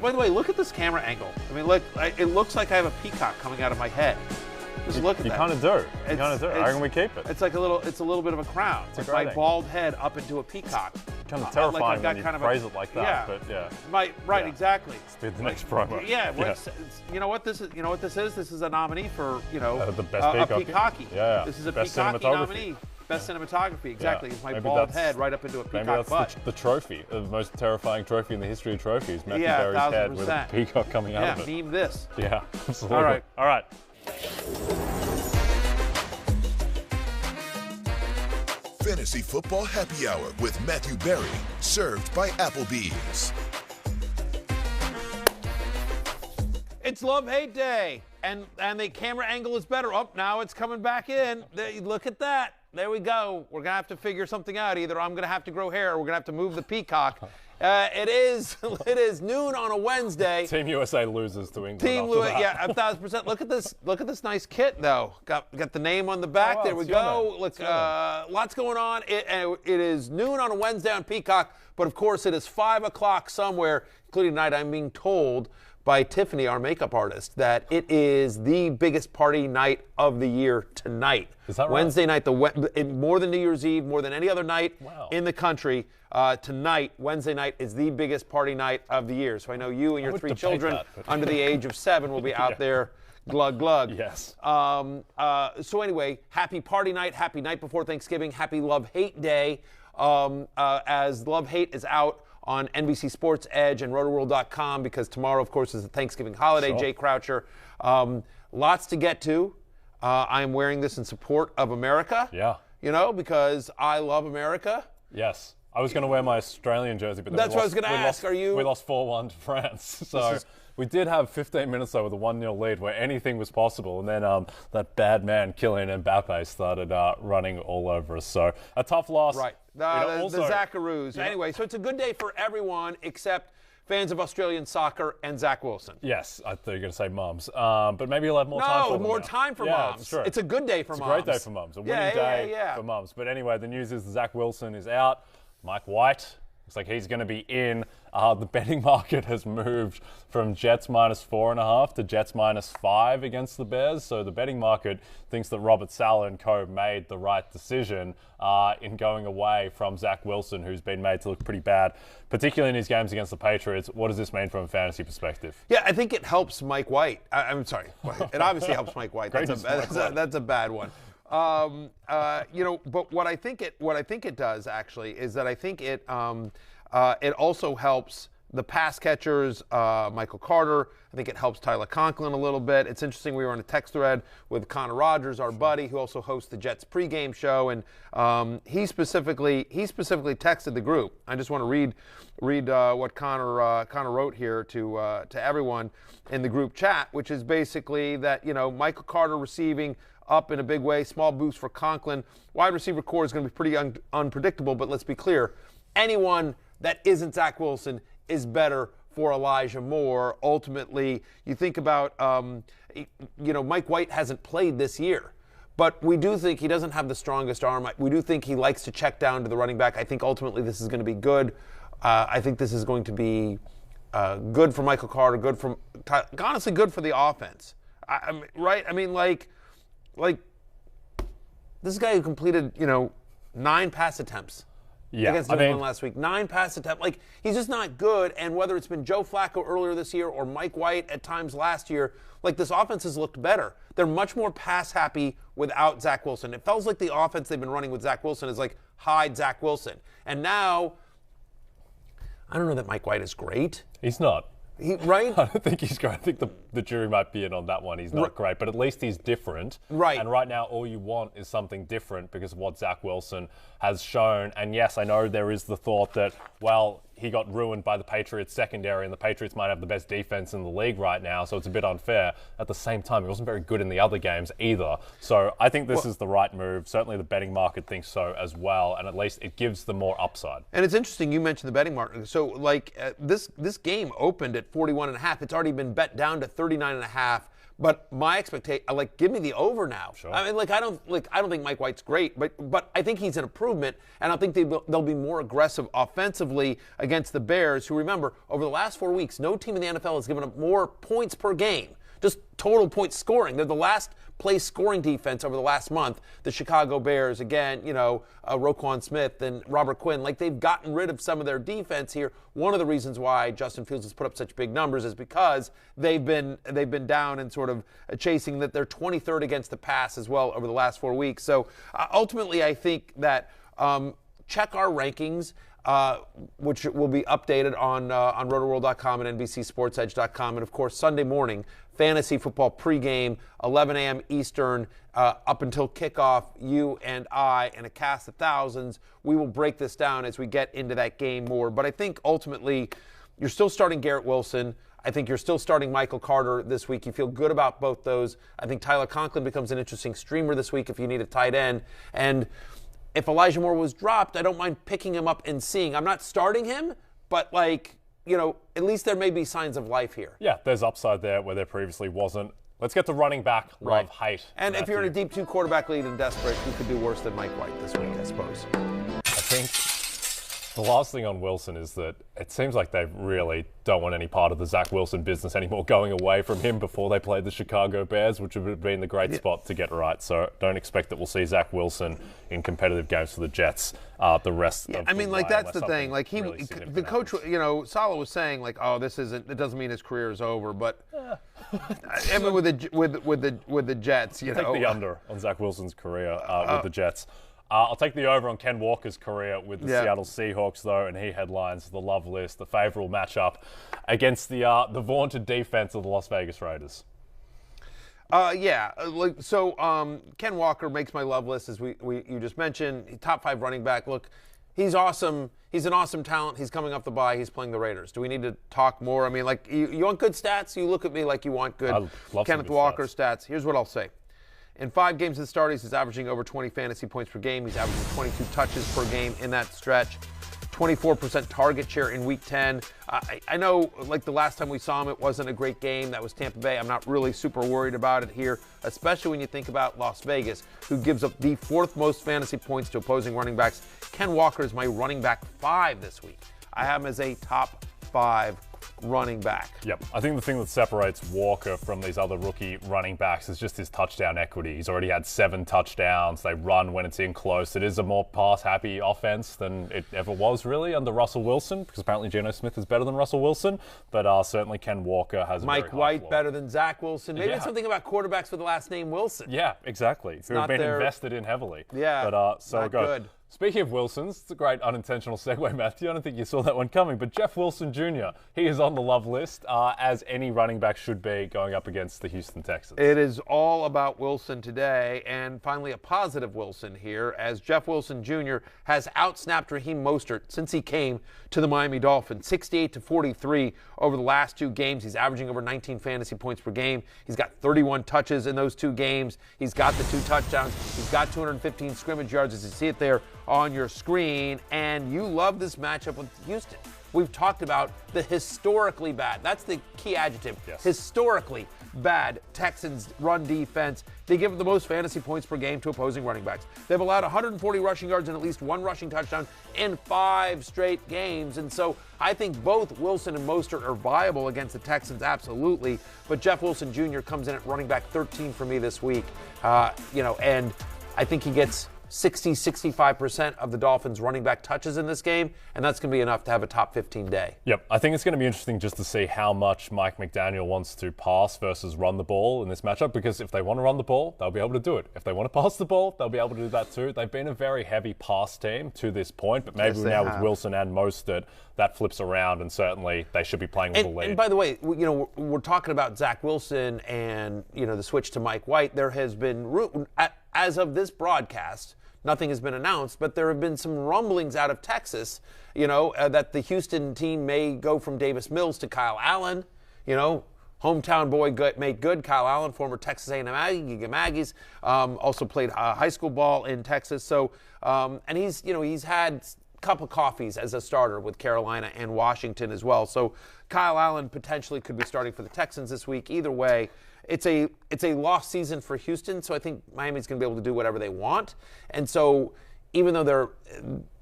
By the way, look at this camera angle. I mean, look, it looks like I have a peacock coming out of my head. Just look at that. You kind of do. You kind of do. How can we keep it? It's like a little bit of a crown. It's my bald head up into a peacock. Kind of terrifying when you phrase it like that. Yeah. But yeah. Right. Exactly. Let's be the next promo. Yeah. You know what this is? You know what this is? This is a nominee for the best peacocky. Yeah. This is a best peacocky cinematography. nominee. Best cinematography, exactly. Yeah. It's my Maybe bald head right up into a peacock maybe butt. that's the trophy, the most terrifying trophy in the history of trophies. Matthew Yeah, Berry's head with a 1000%. peacock coming out of it. Yeah, meme this. Yeah, absolutely. All right. Fantasy Football Happy Hour with Matthew Berry, served by Applebee's. It's Love-Hate Day, and the camera angle is better. Oh, now it's coming back in. Look at that. There we go. We're going to have to figure something out. Either I'm going to have to grow hair or we're going to have to move the peacock. It is noon on a Wednesday. Team USA loses to England. Team USA, yeah, 1,000%. Look at this nice kit though. Got the name on the back. There we go. Look, lots going on. It is noon on a Wednesday on Peacock, but of course it is 5 o'clock somewhere, including tonight. I'm being told by Tiffany, our makeup artist, that it is the biggest party night of the year tonight. Is that right? Wednesday night, more than New Year's Eve, more than any other night in the country. Tonight, Wednesday night, is the biggest party night of the year. So I know you and your 3 children under the age of 7 will be out there glug glug. Yes. So anyway, happy party night, happy night before Thanksgiving, happy Love-Hate Day. As Love-Hate is out on NBC Sports Edge and rotoworld.com, because tomorrow, of course, is the Thanksgiving holiday. Sure. Jay Croucher. Lots to get to. I'm wearing this in support of America. Yeah. You know, because I love America. Yes. I was going to wear my Australian jersey, but that's what I was going to ask. We lost 4-1 to France. So we did have 15 minutes, though, with a 1-0 lead where anything was possible. And then that bad man, Kylian Mbappe, started running all over us. So a tough loss. Right. The Zackaroos. Anyway, so it's a good day for everyone except fans of Australian soccer and Zach Wilson. Yes, I thought you were going to say mums. But maybe you'll have more time for them. No, more time for mums. It's true. It's a good day for mums. It's a great day for mums. A winning day for mums. But anyway, the news is that Zach Wilson is out. Mike White looks like he's going to be in. The betting market has moved from Jets -4.5 to Jets -5 against the Bears. So the betting market thinks that Robert Saleh and co. made the right decision in going away from Zach Wilson, who's been made to look pretty bad, particularly in his games against the Patriots. What does this mean from a fantasy perspective? Yeah, I think it helps Mike White. I'm sorry. It obviously helps Mike White. That's a bad one. But what I think it does actually is that I think it also helps the pass catchers, Michael Carter. I think it helps Tyler Conklin a little bit. It's interesting. We were on a text thread with Connor Rogers, our buddy, who also hosts the Jets pregame show, and he specifically texted the group. I just want to read what Connor wrote here to everyone in the group chat, which is basically that Michael Carter receiving up in a big way, small boost for Conklin. Wide receiver core is going to be pretty unpredictable, but let's be clear. Anyone that isn't Zach Wilson is better for Elijah Moore. Ultimately, you think about, Mike White hasn't played this year, but we do think he doesn't have the strongest arm. We do think he likes to check down to the running back. I think ultimately this is going to be good. I think this is going to be good for Michael Carter, honestly good for the offense. Right? I mean, like this guy who completed, 9 pass attempts against New England last week. 9 pass attempts. Like, he's just not good. And whether it's been Joe Flacco earlier this year or Mike White at times last year, like, this offense has looked better. They're much more pass happy without Zach Wilson. It feels like the offense they've been running with Zach Wilson is like, hide Zach Wilson. And now, I don't know that Mike White is great. He's not. Right? I don't think he's great. I think the jury might be in on that one. He's not great, but at least he's different. Right. And right now, all you want is something different because of what Zach Wilson has shown. And yes, I know there is the thought that, well, he got ruined by the Patriots secondary and the Patriots might have the best defense in the league right now, so it's a bit unfair. At the same time, he wasn't very good in the other games either. So I think this is the right move. Certainly the betting market thinks so as well, and at least it gives them more upside. And it's interesting you mentioned the betting market. So, this game opened at 41.5. It's already been bet down to 39.5 But my expectation, give me the over now. Sure. I mean, I don't think Mike White's great, but I think he's an improvement, and I think they'll be more aggressive offensively against the Bears, who, remember, over the last 4 weeks, no team in the NFL has given up more points per game, just total points scoring. They're the last place scoring defense over the last month. The Chicago Bears, again, Roquan Smith and Robert Quinn, they've gotten rid of some of their defense here. One of the reasons why Justin Fields has put up such big numbers is because they've been down and sort of chasing that. They're 23rd against the pass as well over the last 4 weeks. So ultimately, I think that check our rankings, which will be updated on rotoworld.com and NBCSportsEdge.com, and of course Sunday morning, fantasy football pregame, 11 a.m. Eastern, up until kickoff. You and I and a cast of thousands, we will break this down as we get into that game more. But I think ultimately, you're still starting Garrett Wilson. I think you're still starting Michael Carter this week. You feel good about both those. I think Tyler Conklin becomes an interesting streamer this week if you need a tight end. And if Elijah Moore was dropped, I don't mind picking him up and seeing. I'm not starting him, but at least there may be signs of life here. Yeah, there's upside there where there previously wasn't. Let's get to running back, love, hate. And if you're in a deep 2-quarterback lead and desperate, you could do worse than Mike White this week, I suppose. I think the last thing on Wilson is that it seems like they really don't want any part of the Zach Wilson business anymore going away from him before they played the Chicago Bears, which would have been the great spot to get right. So don't expect that we'll see Zach Wilson in competitive games for the Jets the rest of the way. That's the thing. The coach, Saleh was saying, it doesn't mean his career is over, but I mean, with the Jets, Take the under on Zach Wilson's career with the Jets. I'll take the over on Ken Walker's career with the Seattle Seahawks, though, and he headlines the love list, the favorable matchup against the vaunted defense of the Las Vegas Raiders. Ken Walker makes my love list, as you just mentioned. Top 5 running back. Look, he's awesome. He's an awesome talent. He's coming off the bye. He's playing the Raiders. Do we need to talk more? I mean, you want good stats? You look at me like you want good Kenneth Walker stats. Here's what I'll say. In 5 games at the start, he's averaging over 20 fantasy points per game. He's averaging 22 touches per game in that stretch. 24% target share in Week 10. I know, the last time we saw him, it wasn't a great game. That was Tampa Bay. I'm not really super worried about it here, especially when you think about Las Vegas, who gives up the 4th most fantasy points to opposing running backs. Ken Walker is my running back 5 this week. I have him as a top 5 running back. Yep. I think the thing that separates Walker from these other rookie running backs is just his touchdown equity. He's already had 7 touchdowns. They run when it's in close. It is a more pass-happy offense than it ever was, really, under Russell Wilson, because apparently Geno Smith is better than Russell Wilson, but certainly Ken Walker has a Mike White better than Zach Wilson. Maybe it's something about quarterbacks with the last name Wilson. Yeah, exactly. Who have been invested in heavily. Yeah, but so good. Speaking of Wilsons, it's a great unintentional segue, Matthew. I don't think you saw that one coming, but Jeff Wilson Jr., he is on the love list, as any running back should be going up against the Houston Texans. It is all about Wilson today, and finally a positive Wilson here, as Jeff Wilson Jr. has outsnapped Raheem Mostert since he came to the Miami Dolphins, 68-43 over the last 2 games. He's averaging over 19 fantasy points per game. He's got 31 touches in those 2 games. He's got the 2 touchdowns. He's got 215 scrimmage yards, as you see it there on your screen, and you love this matchup with Houston. We've talked about the historically bad. That's the key adjective. Yes. Historically bad Texans run defense. They give the most fantasy points per game to opposing running backs. They've allowed 140 rushing yards and at least 1 rushing touchdown in 5 straight games. And so I think both Wilson and Mostert are viable against the Texans, absolutely. But Jeff Wilson Jr. comes in at running back 13 for me this week. And I think he gets 65% of the Dolphins' running back touches in this game, and that's going to be enough to have a top 15 day. Yep, I think it's going to be interesting just to see how much Mike McDaniel wants to pass versus run the ball in this matchup, because if they want to run the ball, they'll be able to do it. If they want to pass the ball, they'll be able to do that too. They've been a very heavy pass team to this point, but maybe now with Wilson and Mostert, that flips around, and certainly they should be playing with a lead. And by the way, we're talking about Zach Wilson and the switch to Mike White. There has been, as of this broadcast, nothing has been announced, but there have been some rumblings out of Texas, that the Houston team may go from Davis Mills to Kyle Allen. Hometown boy made good. Kyle Allen, former Texas A&M Aggies, also played high school ball in Texas. So, and he's had cup of coffees as a starter with Carolina and Washington as well. So Kyle Allen potentially could be starting for the Texans this week. Either way, it's a lost season for Houston, so I think Miami's going to be able to do whatever they want. And so even though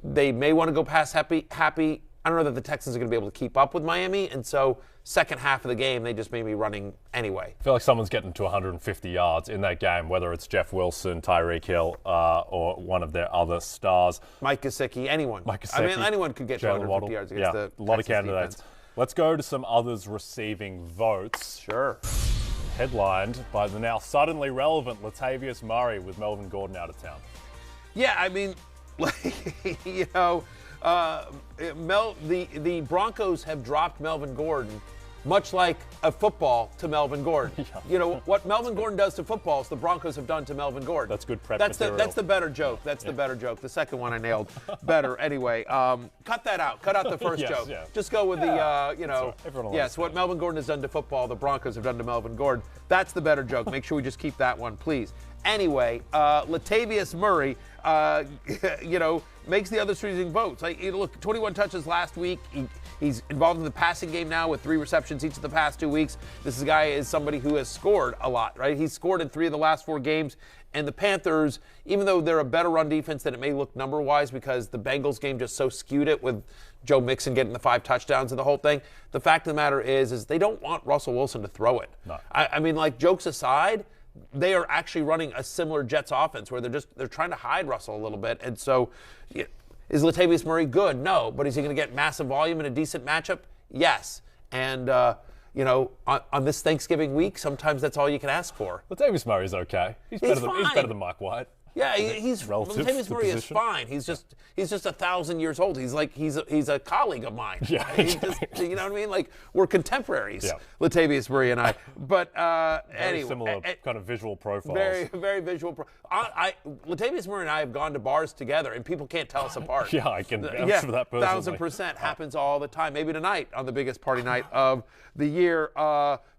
they may want to go past happy, I don't know that the Texans are going to be able to keep up with Miami, and so second half of the game, they just may be running anyway. I feel like someone's getting to 150 yards in that game, whether it's Jeff Wilson, Tyreek Hill, or one of their other stars. Mike Gesicki, anyone. I mean, anyone could get to 150 yards against the a lot of Texans candidates. defense. Let's go to some others receiving votes. Sure. Headlined by the now suddenly relevant Latavius Murray with Melvin Gordon out of town. Yeah, I mean, you know, the Broncos have dropped Melvin Gordon, much like a football to Melvin Gordon. Yeah. You know, what Melvin Gordon does to footballs, the Broncos have done to Melvin Gordon. That's good prep material. That's the better joke. The better joke. The second one I nailed better. Anyway, cut that out. Cut out the first joke. Yeah. Just go with the, you know, yes, what Melvin Gordon has done to football, the Broncos have done to Melvin Gordon. That's the better joke. Make sure we just keep that one, please. Anyway, Latavius Murray, you know, makes the other choosing votes. Like, look, 21 touches last week. He's involved in the passing game now with 3 receptions each of the past 2 weeks. This guy is somebody who has scored a lot, right? He's scored in 3 of the last 4 games. And the Panthers, even though they're a better run defense than it may look number-wise because the Bengals game just so skewed it with Joe Mixon getting the 5 touchdowns and the whole thing, the fact of the matter is they don't want Russell Wilson to throw it. No. I mean, like, jokes aside, they are actually running a similar Jets offense where they're trying to hide Russell a little bit. And so, is Latavius Murray good? No. But is he going to get massive volume in a decent matchup? Yes. And, you know, on this Thanksgiving week, sometimes that's all you can ask for. Latavius Murray's okay. He's better than Mike White. Yeah, Latavius Murray is fine. He's just 1,000 years old. He's a colleague of mine. Yeah, exactly. You know what I mean? Like, we're contemporaries, yeah. Latavius Murray and I. But anyway, similar kind of visual profiles. Very, very visual. Latavius Murray and I have gone to bars together, and people can't tell us apart. Yeah, I can vouch for that personally. 1,000% happens all the time. Maybe tonight on the biggest party night of the year.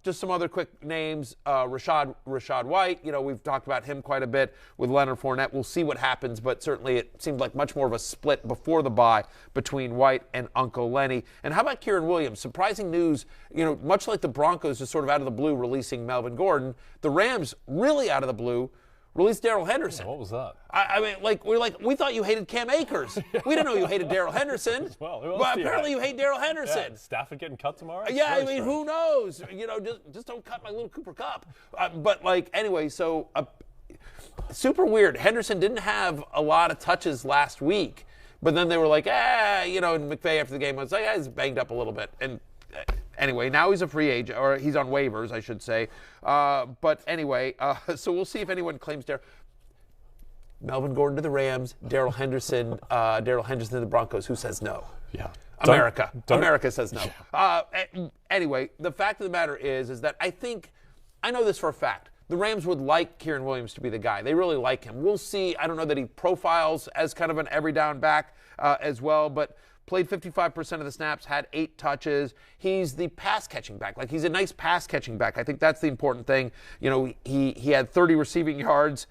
Just some other quick names. Rashad White. You know, we've talked about him quite a bit with Leonard Fournette. We'll see what happens, but certainly it seemed like much more of a split before the bye between White and Uncle Lenny. And how about Kieran Williams? Surprising news. You know, much like the Broncos just sort of out of the blue releasing Melvin Gordon, the Rams really out of the blue released Darrell Henderson. Yeah, what was that? I mean, we thought you hated Cam Akers. We didn't know you hated Darrell Henderson. Well, but apparently you hate Darrell Henderson. Yeah, Stafford getting cut tomorrow? Yeah, I mean, who knows? You know, just don't cut my little Cooper Kupp. But, like, anyway, so super weird. Henderson didn't have a lot of touches last week, but then they were like, you know, and McVay after the game was like, he's banged up a little bit. And anyway, now he's a free agent, or he's on waivers, I should say. But anyway, so we'll see if anyone claims Melvin Gordon to the Rams, Darrell Henderson to the Broncos. Who says no? Yeah. America. America says no. Yeah. Anyway, the fact of the matter is that I know this for a fact. The Rams would like Kieran Williams to be the guy. They really like him. We'll see. I don't know that he profiles as kind of an every down back as well, but played 55% of the snaps, had 8 touches. He's the pass-catching back. Like, he's a nice pass-catching back. I think that's the important thing. You know, he had 30 receiving yards,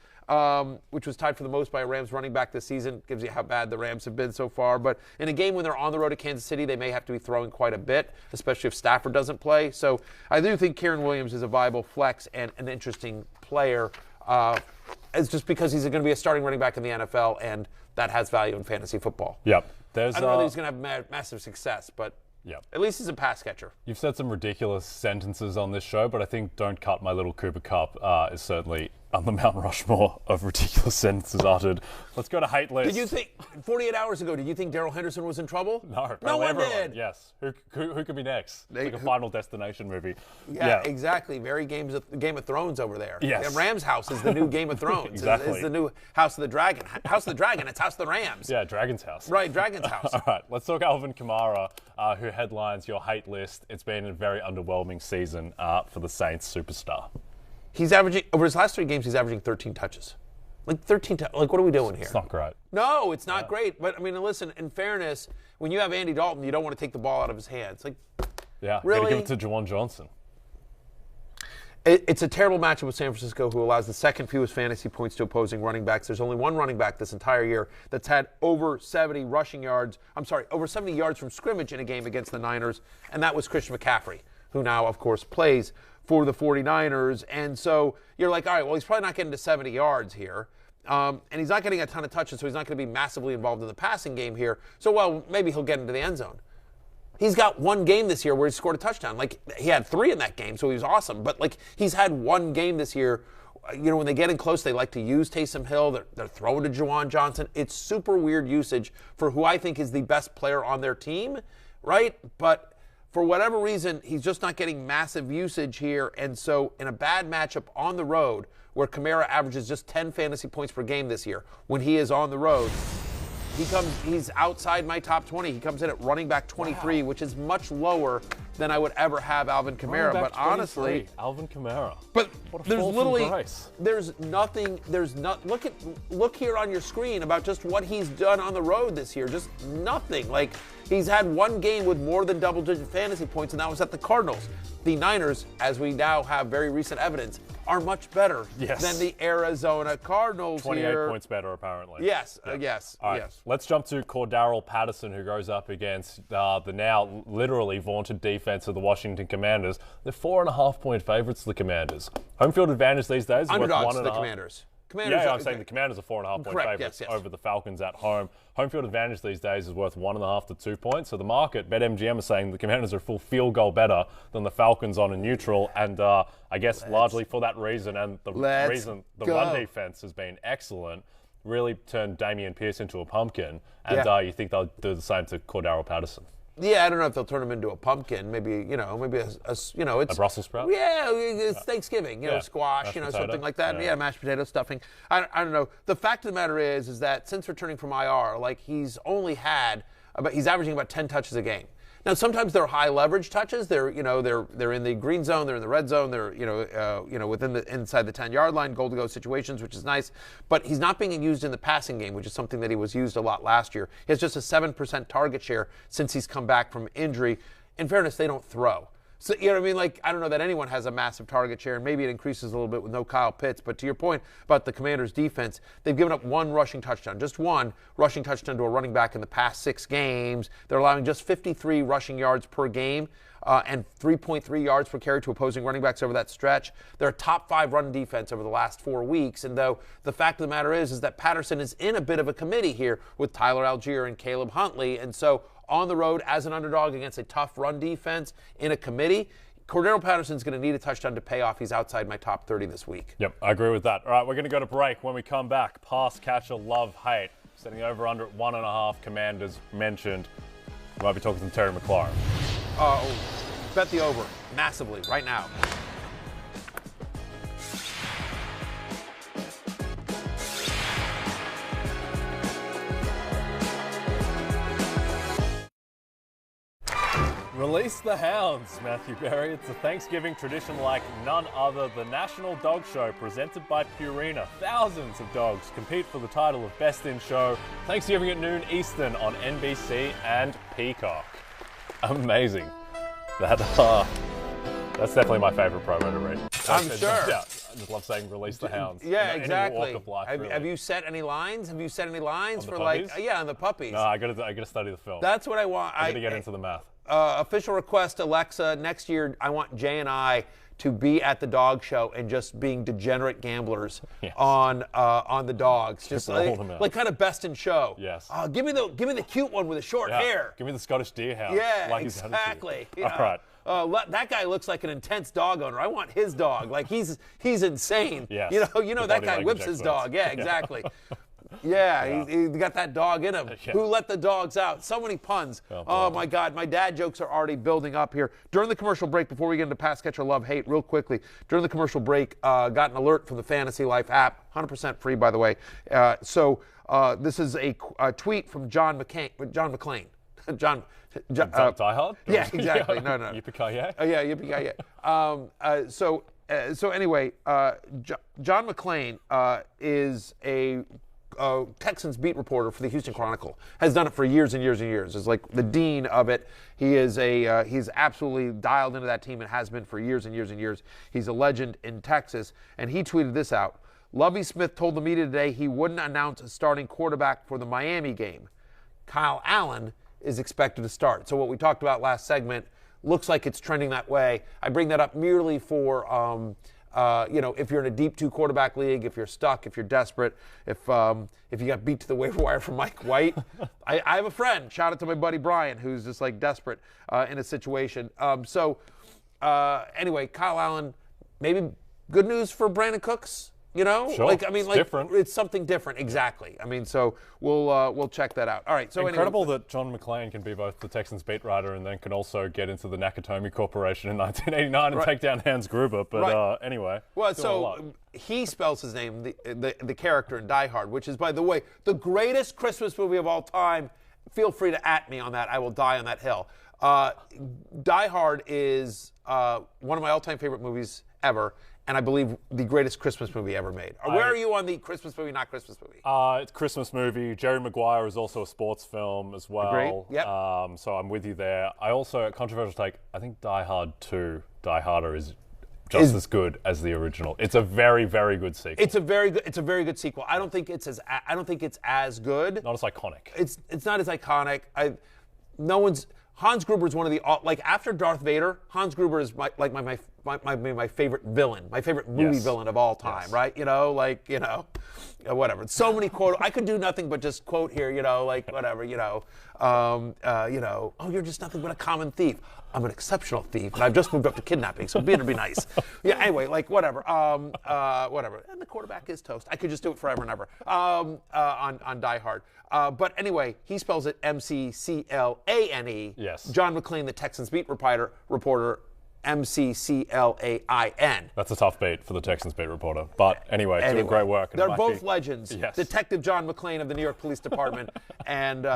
which was tied for the most by a Rams running back this season. Gives you how bad the Rams have been so far. But in a game when they're on the road to Kansas City, they may have to be throwing quite a bit, especially if Stafford doesn't play. So I do think Kieran Williams is a viable flex and an interesting player. It's just because he's going to be a starting running back in the NFL, and that has value in fantasy football. Yep. I don't know that he's going to have massive success, but at least he's a pass catcher. You've said some ridiculous sentences on this show, but I think "Don't cut my little Cooper Kupp" is certainly on the Mount Rushmore of ridiculous sentences uttered. Let's go to hate list. Did you think 48 hours ago? Did you think Darrell Henderson was in trouble? No one everyone did. Yes. Who could be next? It's like a Final Destination movie. Yeah, exactly. Very Game of Thrones over there. Yes. The Rams house is the new Game of Thrones. Exactly. It's the new House of the Dragon. House of the Dragon. It's House of the Rams. Yeah, Dragon's house. Right, Dragon's house. All right, let's talk Alvin Kamara, who headlines your hate list. It's been a very underwhelming season for the Saints superstar. He's averaging, over his last 3 games, he's averaging 13 touches. Like 13 touches. Like, what are we doing here? It's not great. No, it's not great. But, I mean, listen, in fairness, when you have Andy Dalton, you don't want to take the ball out of his hands. Like, yeah, really? Got to give it to Juwan Johnson. It's a terrible matchup with San Francisco, who allows the second fewest fantasy points to opposing running backs. There's only one running back this entire year that's had over 70 yards from scrimmage in a game against the Niners, and that was Christian McCaffrey, who now, of course, plays for the 49ers. And so you're like, all right, well, he's probably not getting to 70 yards here. And he's not getting a ton of touches, so he's not going to be massively involved in the passing game here. So, well, maybe he'll get into the end zone. He's got one game this year where he scored a touchdown. Like, he had 3 in that game, so he was awesome. But, like, he's had one game this year. You know, when they get in close, they like to use Taysom Hill. They're throwing to Juwan Johnson. It's super weird usage for who I think is the best player on their team, right? But for whatever reason, he's just not getting massive usage here. And so in a bad matchup on the road, where Kamara averages just 10 fantasy points per game this year, when he is on the road, he's outside my top 20. He comes in at running back 23, which is much lower than I would ever have Alvin Kamara. But honestly, Alvin Kamara. But there's literally grace. there's nothing. Look here on your screen about just what he's done on the road this year. Just nothing. Like, he's had one game with more than double-digit fantasy points, and that was at the Cardinals. The Niners, as we now have very recent evidence, are much better than the Arizona Cardinals 28 points better, apparently. Yes, Yeah. yes, All right, yes. let's jump to Cordarrelle Patterson, who goes up against the now literally vaunted defense of the Washington Commanders. They're 4.5-point favorites, the Commanders. Home field advantage these days is worth Underdogs, 1.5. the Commanders. I'm saying the Commanders are 4.5-point Correct, favorites yes. over the Falcons at home. Home field advantage these days is worth 1.5 to 2 points. So the market, BetMGM, is saying the Commanders are a full field goal better than the Falcons on a neutral. And I guess largely for that reason, and the reason the run defense has been excellent, really turned Dameon Pierce into a pumpkin. And you think they'll do the same to Cordarrelle Patterson? Yeah, I don't know if they'll turn him into a pumpkin. Maybe it's a Brussels sprout. Yeah, it's Thanksgiving. Squash. Mashed potato. Something like that. Yeah, mashed potato stuffing. I don't know. The fact of the matter is that since returning from IR, like, he's averaging about 10 touches a game. Now, sometimes they're high leverage touches. They're in the green zone. They're in the red zone. They're within inside the 10-yard line, goal to go situations, which is nice. But he's not being used in the passing game, which is something that he was used a lot last year. He has just a 7% target share since he's come back from injury. In fairness, they don't throw. So, you know what I mean? Like, I don't know that anyone has a massive target share, and maybe it increases a little bit with no Kyle Pitts. But to your point about the Commanders' defense, they've given up one rushing touchdown, just one rushing touchdown to a running back in the past 6 games. They're allowing just 53 rushing yards per game and 3.3 yards per carry to opposing running backs over that stretch. They're a top 5 run defense over the last 4 weeks. And though the fact of the matter is that Patterson is in a bit of a committee here with Tyler Algier and Caleb Huntley. And so on the road as an underdog against a tough run defense in a committee, Cordarrelle Patterson's going to need a touchdown to pay off. He's outside my top 30 this week. Yep, I agree with that. All right, we're going to go to break. When we come back, pass catcher, love, hate. Setting over under at 1.5, Commanders mentioned. We might be talking to Terry McLaurin. Bet the over massively right now. Release the hounds, Matthew Berry. It's a Thanksgiving tradition like none other. The National Dog Show presented by Purina. Thousands of dogs compete for the title of Best in Show. Thanksgiving at noon Eastern on NBC and Peacock. Amazing. That's definitely my favorite promo to read. I'm sure. I just love saying release the hounds. Yeah, Any exactly. walk of life, really. Have you set any lines? Have you set any lines On the for puppies? on the puppies? No, I gotta study the film. That's what I want. I gotta get into the math. Official request, Alexa, next year I want Jay and I to be at the dog show and just being degenerate gamblers on the dogs, just like kind of Best in Show. Yes. Give me the cute one with the short hair. Give me the Scottish Deerhound. Yeah, like exactly. All right. That guy looks like an intense dog owner. I want his dog. Like he's insane. Yes. You know that guy whips his dog. Yeah, exactly. Yeah, he got that dog in him. Who let the dogs out? So many puns. Oh, my God. My dad jokes are already building up here. During the commercial break, before we get into Pass Catcher Love Hate, real quickly, during the commercial break, got an alert from the Fantasy Life app, 100% free, by the way. This is a tweet from John McClain. Die Hard? Yeah, exactly. No. Yippee-ki-yay? Yeah, yippee-ki-yay. So anyway, John McClain is a Texans beat reporter for the Houston Chronicle. Has done it for years and years and years. Is like the dean of it. He is he's absolutely dialed into that team and has been for years and years and years. He's a legend in Texas, and he tweeted this out. Lovie Smith told the media today he wouldn't announce a starting quarterback for the Miami game. Kyle Allen is expected to start. So what we talked about last segment, looks like it's trending that way. I bring that up merely for, if you're in a deep 2 quarterback league, if you're stuck, if you're desperate, if you got beat to the waiver wire from Mike White. I have a friend, shout out to my buddy Brian, who's just like desperate in a situation. Anyway, Kyle Allen, maybe good news for Brandon Cooks. Sure. Different. It's something different, exactly. So we'll check that out. All right. So incredible that John McLaurin can be both the Texans beat writer and then can also get into the Nakatomi Corporation in 1989 and take down Hans Gruber. But anyway. Well, so he spells his name, the character in Die Hard, which is, by the way, the greatest Christmas movie of all time. Feel free to @ me on that. I will die on that hill. Die Hard is one of my all-time favorite movies ever. And I believe the greatest Christmas movie ever made. Where are you on the Christmas movie, not Christmas movie? It's a Christmas movie. Jerry Maguire is also a sports film as well. Agreed. Yep. So I'm with you there. I also, controversial take, I think Die Hard 2, Die Harder is just as good as the original. It's a very, very good sequel. It's a very good sequel. I don't think it's as good. Not as iconic. It's not as iconic. Hans Gruber is one of the after Darth Vader. Hans Gruber is my favorite villain, my favorite movie villain of all time. Yes. Right? Whatever. So many quote. I could do nothing but just quote here. Whatever. Oh, you're just nothing but a common thief. I'm an exceptional thief, and I've just moved up to kidnapping, so better be nice. Yeah. Anyway, whatever. Whatever. And the quarterback is toast. I could just do it forever and ever. On Die Hard. But anyway, he spells it McClane. Yes. John McClane, the Texans beat reporter, McClain. That's a tough beat for the Texans beat reporter. But anyway, doing great work. They're both legends. Yes. Detective John McClane of the New York Police Department and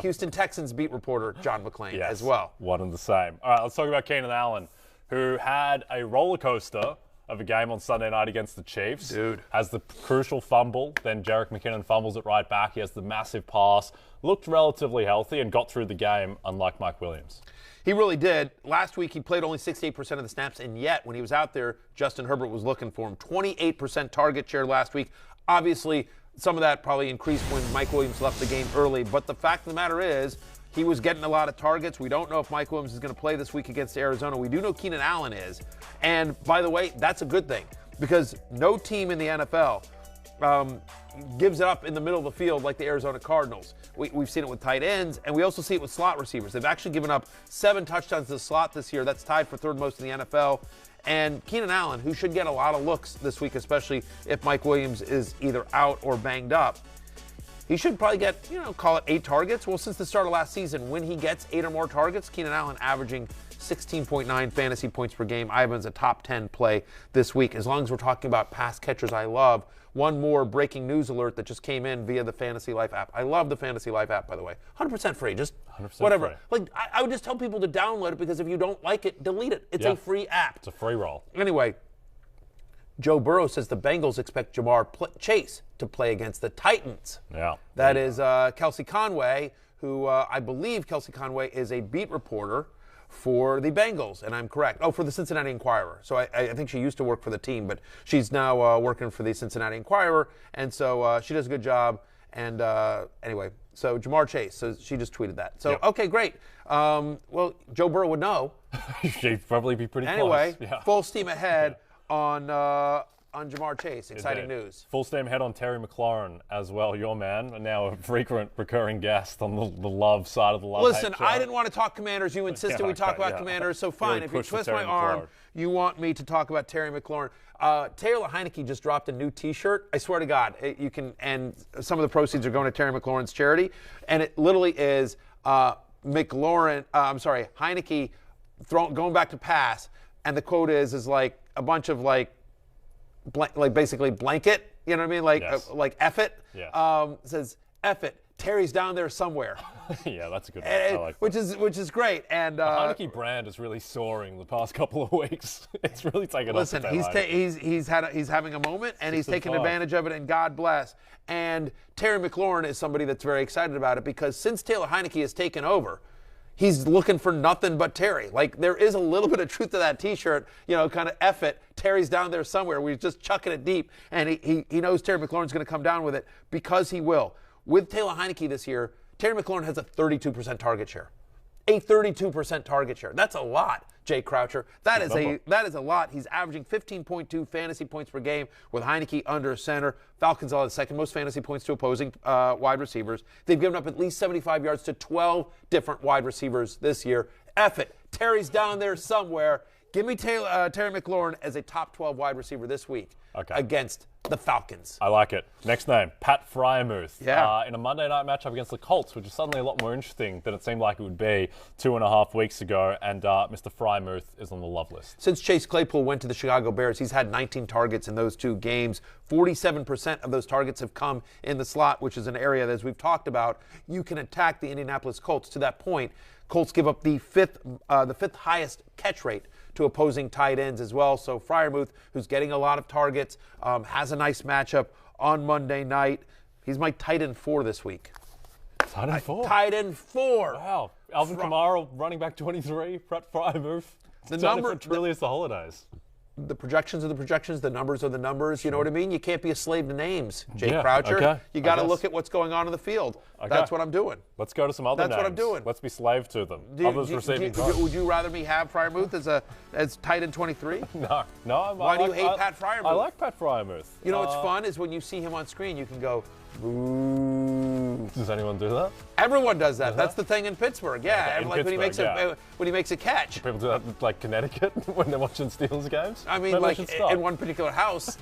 Houston Texans beat reporter John McClane as well. One and the same. All right, let's talk about Keenan Allen, who had a roller coaster of a game on Sunday night against the Chiefs. Dude. Has the crucial fumble, then Jerick McKinnon fumbles it right back. He has the massive pass, looked relatively healthy and got through the game, unlike Mike Williams. He really did. Last week, he played only 68% of the snaps, and yet, when he was out there, Justin Herbert was looking for him. 28% target share last week. Obviously, some of that probably increased when Mike Williams left the game early, but the fact of the matter is, he was getting a lot of targets. We don't know if Mike Williams is going to play this week against Arizona. We do know Keenan Allen is. And, by the way, that's a good thing, because no team in the NFL gives it up in the middle of the field like the Arizona Cardinals. We've seen it with tight ends, and we also see it with slot receivers. They've actually given up 7 touchdowns to the slot this year. That's tied for third most in the NFL. And Keenan Allen, who should get a lot of looks this week, especially if Mike Williams is either out or banged up, he should probably get, call it 8 targets. Well, since the start of last season, when he gets 8 or more targets, Keenan Allen averaging 16.9 fantasy points per game. Ivan's a top 10 play this week. As long as we're talking about pass catchers I love, one more breaking news alert that just came in via the Fantasy Life app. I love the Fantasy Life app, by the way. 100% free. Just 100% whatever. Free. I would just tell people to download it, because if you don't like it, delete it. It's a free app. It's a free roll. Anyway, Joe Burrow says the Bengals expect Jamar Chase to play against the Titans. Yeah. That is Kelsey Conway, who I believe Kelsey Conway is a beat reporter for the Bengals, and I'm correct. Oh, for the Cincinnati Enquirer. So I think she used to work for the team, but she's now working for the Cincinnati Enquirer, and so she does a good job. And anyway, so Jamar Chase, so she just tweeted that. So, okay, great. Well, Joe Burrow would know. She'd probably be pretty close. Anyway, full steam ahead on Jamar Chase. Exciting news. Full steam ahead on Terry McLaurin as well, your man, and now a frequent recurring guest on the love side of the love. Listen, I didn't want to talk Commanders. You insisted we talk about Commanders, so fine. If you twist my arm, you want me to talk about Terry McLaurin. Taylor Heineke just dropped a new T-shirt. I swear to God, you can, and some of the proceeds are going to Terry McLaurin's charity, and it literally is Heineke going back to pass, and the quote is like a bunch of like basically blanket, you know what I mean? Like F it. Yes. Says F it. Terry's down there somewhere. Yeah, that's a good one. I like which is great. And the Heineke brand is really soaring the past couple of weeks. It's really taken off. Listen, he's having a moment, and he's taking advantage of it, and God bless. And Terry McLaurin is somebody that's very excited about it, because since Taylor Heineke has taken over, he's looking for nothing but Terry. Like, there is a little bit of truth to that T-shirt, kind of F it. Terry's down there somewhere. We're just chucking it deep. And he knows Terry McLaurin's going to come down with it, because he will. With Taylor Heineke this year, Terry McLaurin has a 32% target share. a 32% target share. That's a lot, Jay Croucher. That is a lot. He's averaging 15.2 fantasy points per game with Heineke under center. Falcons are the second most fantasy points to opposing wide receivers. They've given up at least 75 yards to 12 different wide receivers this year. F it. Terry's down there somewhere. Give me Terry McLaurin as a top 12 wide receiver this week against the Falcons. I like it. Next name, Pat Freiermuth. Yeah. In a Monday night matchup against the Colts, which is suddenly a lot more interesting than it seemed like it would be 2.5 weeks ago. And Mr. Freiermuth is on the love list. Since Chase Claypool went to the Chicago Bears, he's had 19 targets in those 2 games. 47% of those targets have come in the slot, which is an area that, as we've talked about, you can attack the Indianapolis Colts. To that point, Colts give up the fifth highest catch rate to opposing tight ends as well. So Freiermuth, who's getting a lot of targets, has a nice matchup on Monday night. He's my tight end 4 this week. Tight end 4? Tight end 4. Wow. Alvin Kamara, running back 23, Pat Freiermuth. The number for Trillius the holidays. The projections are the projections, the numbers are the numbers. You know what I mean? You can't be a slave to names, Jay Croucher. Okay. You got to look at what's going on in the field. Okay. That's what I'm doing. Let's go to some other names. That's what I'm doing. Let's be slave to them. Would you rather me have Freiermuth as tight end 23? No. Why do you hate Pat Freiermuth? I like Pat Freiermuth. You know what's fun is when you see him on screen, you can go, boo. Does anyone do that? Everyone does that. That's the thing in Pittsburgh. Yeah, in like Pittsburgh, when he makes a catch. Do people do that in, like, Connecticut when they're watching Steelers games? I mean, like in one particular house.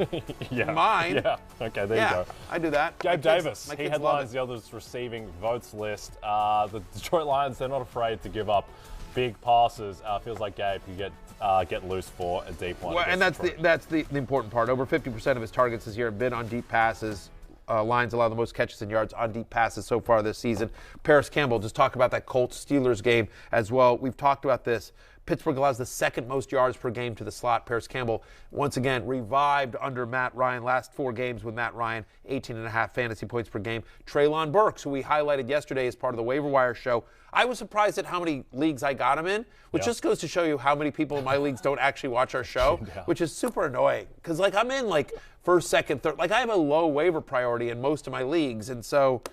Mine. Yeah. Okay, there you go. I do that. Gabe Davis. He headlines the others receiving votes list. The Detroit Lions, they're not afraid to give up big passes. Feels like Gabe can get loose for a deep one. Well, and that's the important part. Over 50% of his targets this year have been on deep passes. Lions allow the most catches and yards on deep passes so far this season. Paris Campbell, just talk about that Colts-Steelers game as well. We've talked about this. Pittsburgh allows the second most yards per game to the slot. Paris Campbell, once again, revived under Matt Ryan. Last 4 games with Matt Ryan, 18.5 fantasy points per game. Treylon Burks, who we highlighted yesterday as part of the waiver wire show. I was surprised at how many leagues I got him in, which just goes to show you how many people in my leagues don't actually watch our show, which is super annoying. Because, like, I'm in, like, first, second, third. Like, I have a low waiver priority in most of my leagues. And so,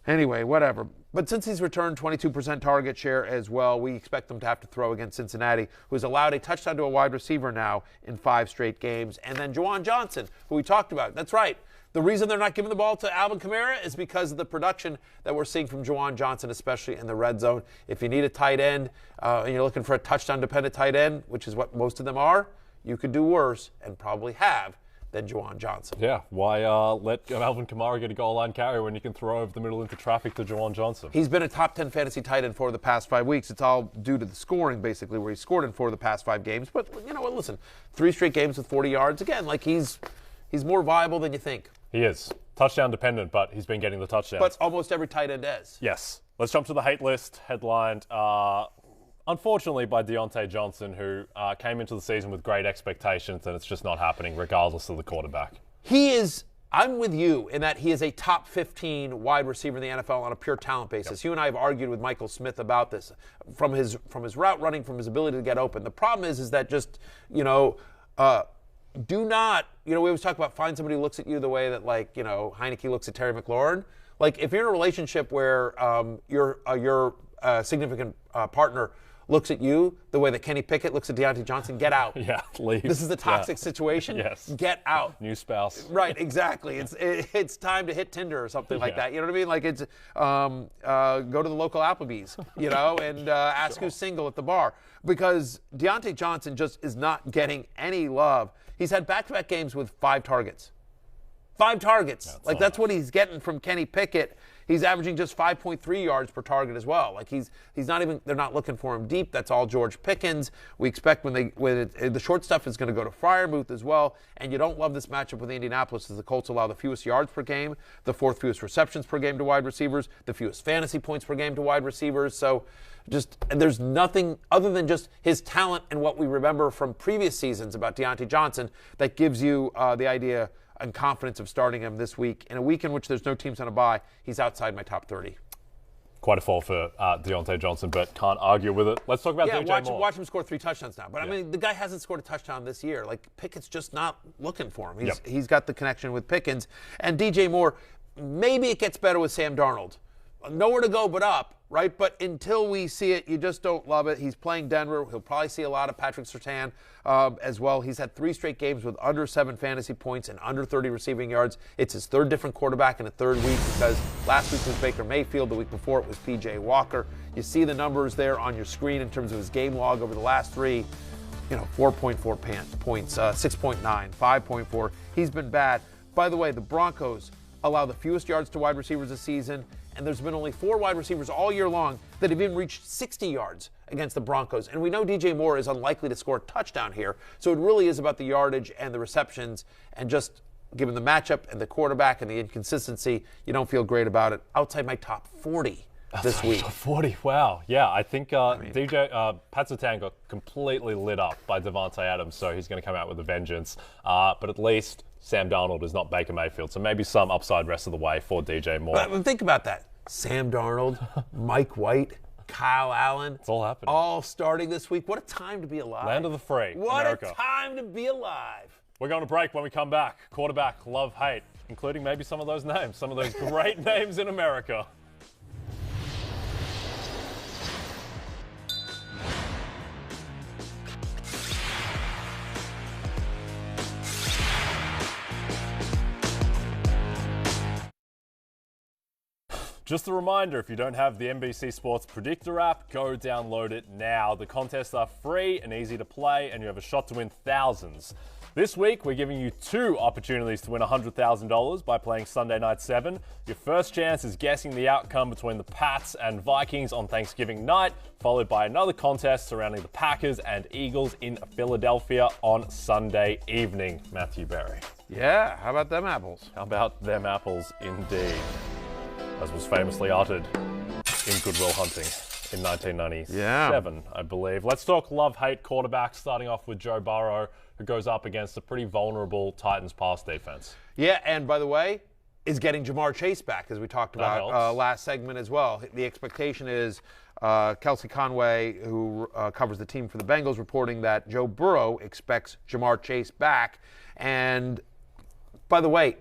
anyway, whatever. But since he's returned 22% target share as well, we expect them to have to throw against Cincinnati, who's allowed a touchdown to a wide receiver now in 5 straight games. And then Juwan Johnson, who we talked about. That's right. The reason they're not giving the ball to Alvin Kamara is because of the production that we're seeing from Juwan Johnson, especially in the red zone. If you need a tight end and you're looking for a touchdown-dependent tight end, which is what most of them are, you could do worse and probably have than Juwan Johnson. Yeah, why let Alvin Kamara get a goal line carry when you can throw over the middle into traffic to Juwan Johnson? He's been a top 10 fantasy tight end for the past 5 weeks. It's all due to the scoring, basically, where he scored in 4 of the past 5 games. But, you know what, listen, 3 straight games with 40 yards. Again, like he's more viable than you think. He is. Touchdown dependent, but he's been getting the touchdowns. But almost every tight end is. Yes. Let's jump to the hate list, headlined, unfortunately, by Deontay Johnson, who came into the season with great expectations, and it's just not happening, regardless of the quarterback. I'm with you in that he is a top 15 wide receiver in the NFL on a pure talent basis. Yep. You and I have argued with Michael Smith about this, from his route running, from his ability to get open. The problem is that just, do not, we always talk about find somebody who looks at you the way that, like, Heineke looks at Terry McLaurin. Like, if you're in a relationship where your significant partner looks at you the way that Kenny Pickett looks at Deontay Johnson, get out. Yeah, leave. This is a toxic situation. Yes. Get out. New spouse. Right, exactly. It's time to hit Tinder or something like that. You know what I mean? Like, it's go to the local Applebee's, and ask who's single at the bar. Because Deontay Johnson just is not getting any love. He's had back-to-back games with 5 targets. 5 targets. That's what he's getting from Kenny Pickett. He's averaging just 5.3 yards per target as well. Like he's not even, they're not looking for him deep. That's all George Pickens. We expect the short stuff is going to go to Freiermuth as well. And you don't love this matchup with Indianapolis as the Colts allow the fewest yards per game, the 4th fewest receptions per game to wide receivers, the fewest fantasy points per game to wide receivers. So there's nothing other than just his talent and what we remember from previous seasons about Deontay Johnson that gives you the idea and confidence of starting him this week. In a week in which there's no teams on a bye, he's outside my top 30. Quite a fall for Deontay Johnson, but can't argue with it. Let's talk about DJ Moore. Watch him score 3 touchdowns now. But, I mean, the guy hasn't scored a touchdown this year. Like, Pickett's just not looking for him. He's got the connection with Pickens. And DJ Moore, maybe it gets better with Sam Darnold. nowhere to go but up, right? But until we see it, you just don't love it. He's playing Denver. He'll probably see a lot of Patrick Surtain as well. He's had 3 straight games with under 7 fantasy points and under 30 receiving yards. It's his 3rd different quarterback in a 3rd week because last week was Baker Mayfield. The week before it was P.J. Walker. You see the numbers there on your screen in terms of his game log over the last 3. 4.4 points, 6.9, 5.4. He's been bad. By the way, the Broncos allow the fewest yards to wide receivers this season, and there's been only 4 wide receivers all year long that have even reached 60 yards against the Broncos. And we know DJ Moore is unlikely to score a touchdown here, so it really is about the yardage and the receptions, and just given the matchup and the quarterback and the inconsistency, you don't feel great about it. Outside my top 40 this week. 40, wow. Yeah, I think Pat Surtain got completely lit up by Devontae Adams, so he's going to come out with a vengeance. But at least Sam Darnold is not Baker Mayfield, so maybe some upside rest of the way for DJ Moore. But think about that. Sam Darnold, Mike White, Kyle Allen. It's all happening. All starting this week. What a time to be alive. Land of the free, What America. a time to be alive. We're going to break. When we come back, quarterback, love, hate, including maybe some of those names, some of those great names in America. Just a reminder, if you don't have the NBC Sports Predictor app, go download it now. The contests are free and easy to play, and you have a shot to win thousands. This week, we're giving you 2 opportunities to win $100,000 by playing Sunday Night 7. Your first chance is guessing the outcome between the Pats and Vikings on Thanksgiving night, followed by another contest surrounding the Packers and Eagles in Philadelphia on Sunday evening. Matthew Berry. Yeah, how about them apples? How about them apples indeed? As was famously uttered in Good Will Hunting in 1997, I believe. Let's talk love-hate quarterbacks, starting off with Joe Burrow, who goes up against a pretty vulnerable Titans pass defense. Yeah, and by the way, is getting Jamar Chase back, as we talked about last segment as well. The expectation is Kelsey Conway, who covers the team for the Bengals, reporting that Joe Burrow expects Jamar Chase back. And by the way,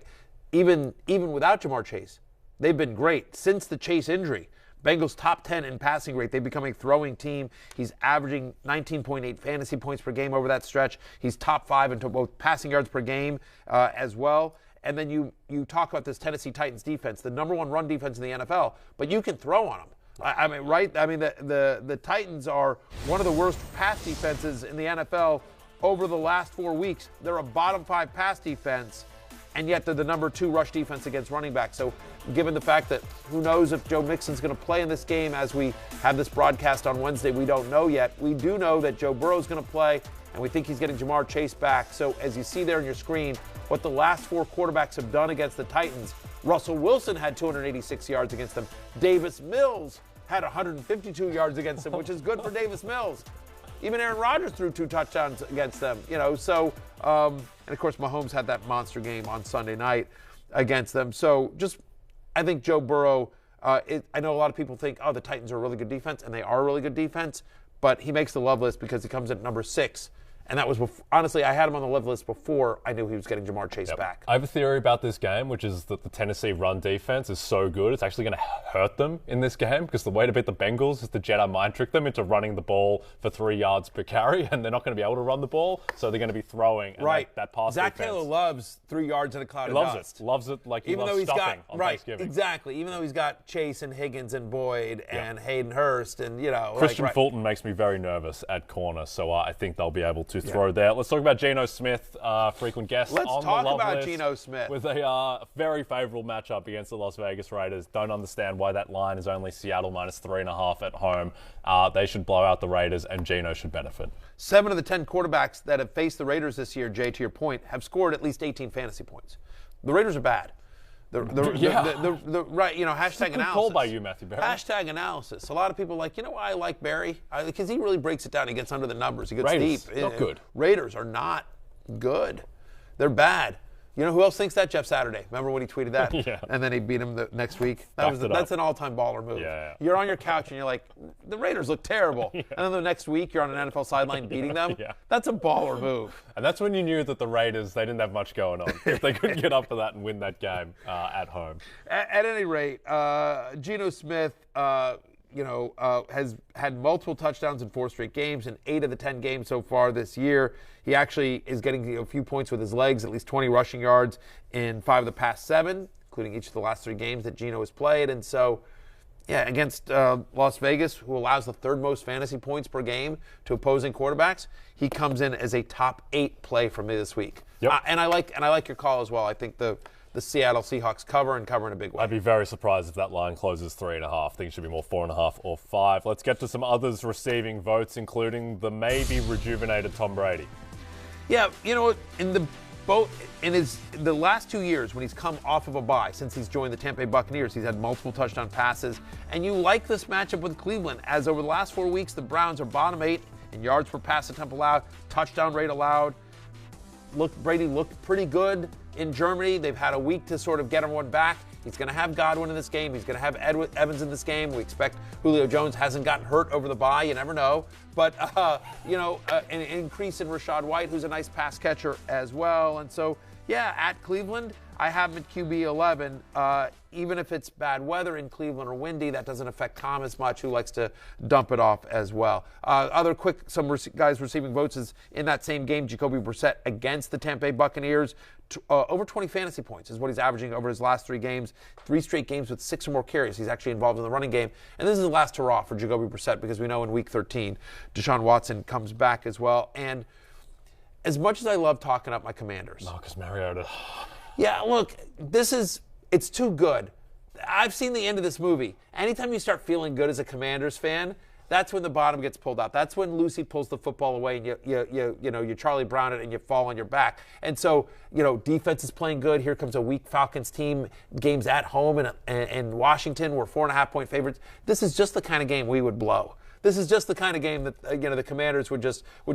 even without Jamar Chase, they've been great since the Chase injury. Bengals top 10 in passing rate. They've become a throwing team. He's averaging 19.8 fantasy points per game over that stretch. He's top 5 in both passing yards per game as well. And then you talk about this Tennessee Titans defense, the number 1 run defense in the NFL, but you can throw on them. I mean, right? I mean, the Titans are one of the worst pass defenses in the NFL over the last 4 weeks. They're a bottom 5 pass defense, and yet they're the number 2 rush defense against running backs. So given the fact that who knows if Joe Mixon's going to play in this game as we have this broadcast on Wednesday, we don't know yet. We do know that Joe Burrow's going to play, and we think he's getting Jamar Chase back. So as you see there on your screen, what the last 4 quarterbacks have done against the Titans, Russell Wilson had 286 yards against them. Davis Mills had 152 yards against them, which is good for Davis Mills. Even Aaron Rodgers threw 2 touchdowns against them, so, and of course, Mahomes had that monster game on Sunday night against them. So I think Joe Burrow, I know a lot of people think, the Titans are a really good defense, and they are a really good defense, but he makes the love list because he comes at number 6. And that was, honestly, I had him on the love list before I knew he was getting Jamar Chase back. I have a theory about this game, which is that the Tennessee run defense is so good, it's actually going to hurt them in this game, because the way to beat the Bengals is to Jedi mind trick them into running the ball for 3 yards per carry, and they're not going to be able to run the ball, so they're going to be throwing. And right. That pass Zach defense. Taylor loves 3 yards in a cloud of dust. Loves it like he loves stuffing on Thanksgiving. Exactly. Even though he's got Chase and Higgins and Boyd and Hayden Hurst and, Christian Fulton makes me very nervous at corner, so I think they'll be able to throw there. Let's talk about Geno Smith, frequent guest on the love list. Let's talk about Geno Smith. With a very favorable matchup against the Las Vegas Raiders. Don't understand why that line is only Seattle minus 3.5 at home. They should blow out the Raiders, and Geno should benefit. 7 of the 10 quarterbacks that have faced the Raiders this year, Jay, to your point, have scored at least 18 fantasy points. The Raiders are bad. Right, hashtag analysis. Call by you, Matthew Berry. Hashtag analysis. A lot of people are like, why I like Berry? Because he really breaks it down. He gets under the numbers. He gets Raiders, deep. Not good. Raiders are not good. They're bad. You know who else thinks that? Jeff Saturday. Remember when he tweeted that? Yeah. And then he beat him the next week? That's an all-time baller move. Yeah. You're on your couch and you're like, the Raiders look terrible. Yeah. And then the next week you're on an NFL sideline beating them? Yeah. That's a baller move. And that's when you knew that the Raiders, they didn't have much going on. If they couldn't get up for that and win that game at home. At any rate, Geno Smith, has had multiple touchdowns in 4 straight games in 8 of the 10 games so far this year. He actually is getting a few points with his legs, at least 20 rushing yards in 5 of the past 7, including each of the last 3 games that Geno has played. And so, against Las Vegas, who allows the 3rd most fantasy points per game to opposing quarterbacks, he comes in as a top 8 play for me this week. Yep. And I like your call as well. I think the Seattle Seahawks cover in a big way. I'd be very surprised if that line closes 3.5. I think it should be more 4.5 or 5. Let's get to some others receiving votes, including the maybe rejuvenated Tom Brady. Yeah, you know what? In the last 2 years when he's come off of a bye, since he's joined the Tampa Bay Buccaneers, he's had multiple touchdown passes. And you like this matchup with Cleveland, as over the last 4 weeks, the Browns are bottom 8 in yards per pass attempt allowed, touchdown rate allowed. Brady looked pretty good in Germany. They've had a week to sort of get everyone back. He's going to have Godwin in this game. He's going to have Evans in this game. We expect Julio Jones hasn't gotten hurt over the bye. You never know. But, an increase in Rachaad White, who's a nice pass catcher as well. And so, at Cleveland, I have him at QB 11. Even if it's bad weather in Cleveland or windy, that doesn't affect Tom as much, who likes to dump it off as well. Some guys receiving votes is in that same game, Jacoby Brissett against the Tampa Bay Buccaneers. Over 20 fantasy points is what he's averaging over his last 3 games. 3 straight games with 6 or more carries. He's actually involved in the running game. And this is the last hurrah for Jacoby Brissett, because we know in Week 13, Deshaun Watson comes back as well. And as much as I love talking up my Commanders. Marcus Mariota. Yeah, look, it's too good. I've seen the end of this movie. Anytime you start feeling good as a Commanders fan, that's when the bottom gets pulled out. That's when Lucy pulls the football away and you Charlie Brown it and you fall on your back. And so, defense is playing good. Here comes a weak Falcons team. Games at home in Washington. We're 4.5-point favorites. This is just the kind of game we would blow. This is just the kind of game that the Commanders would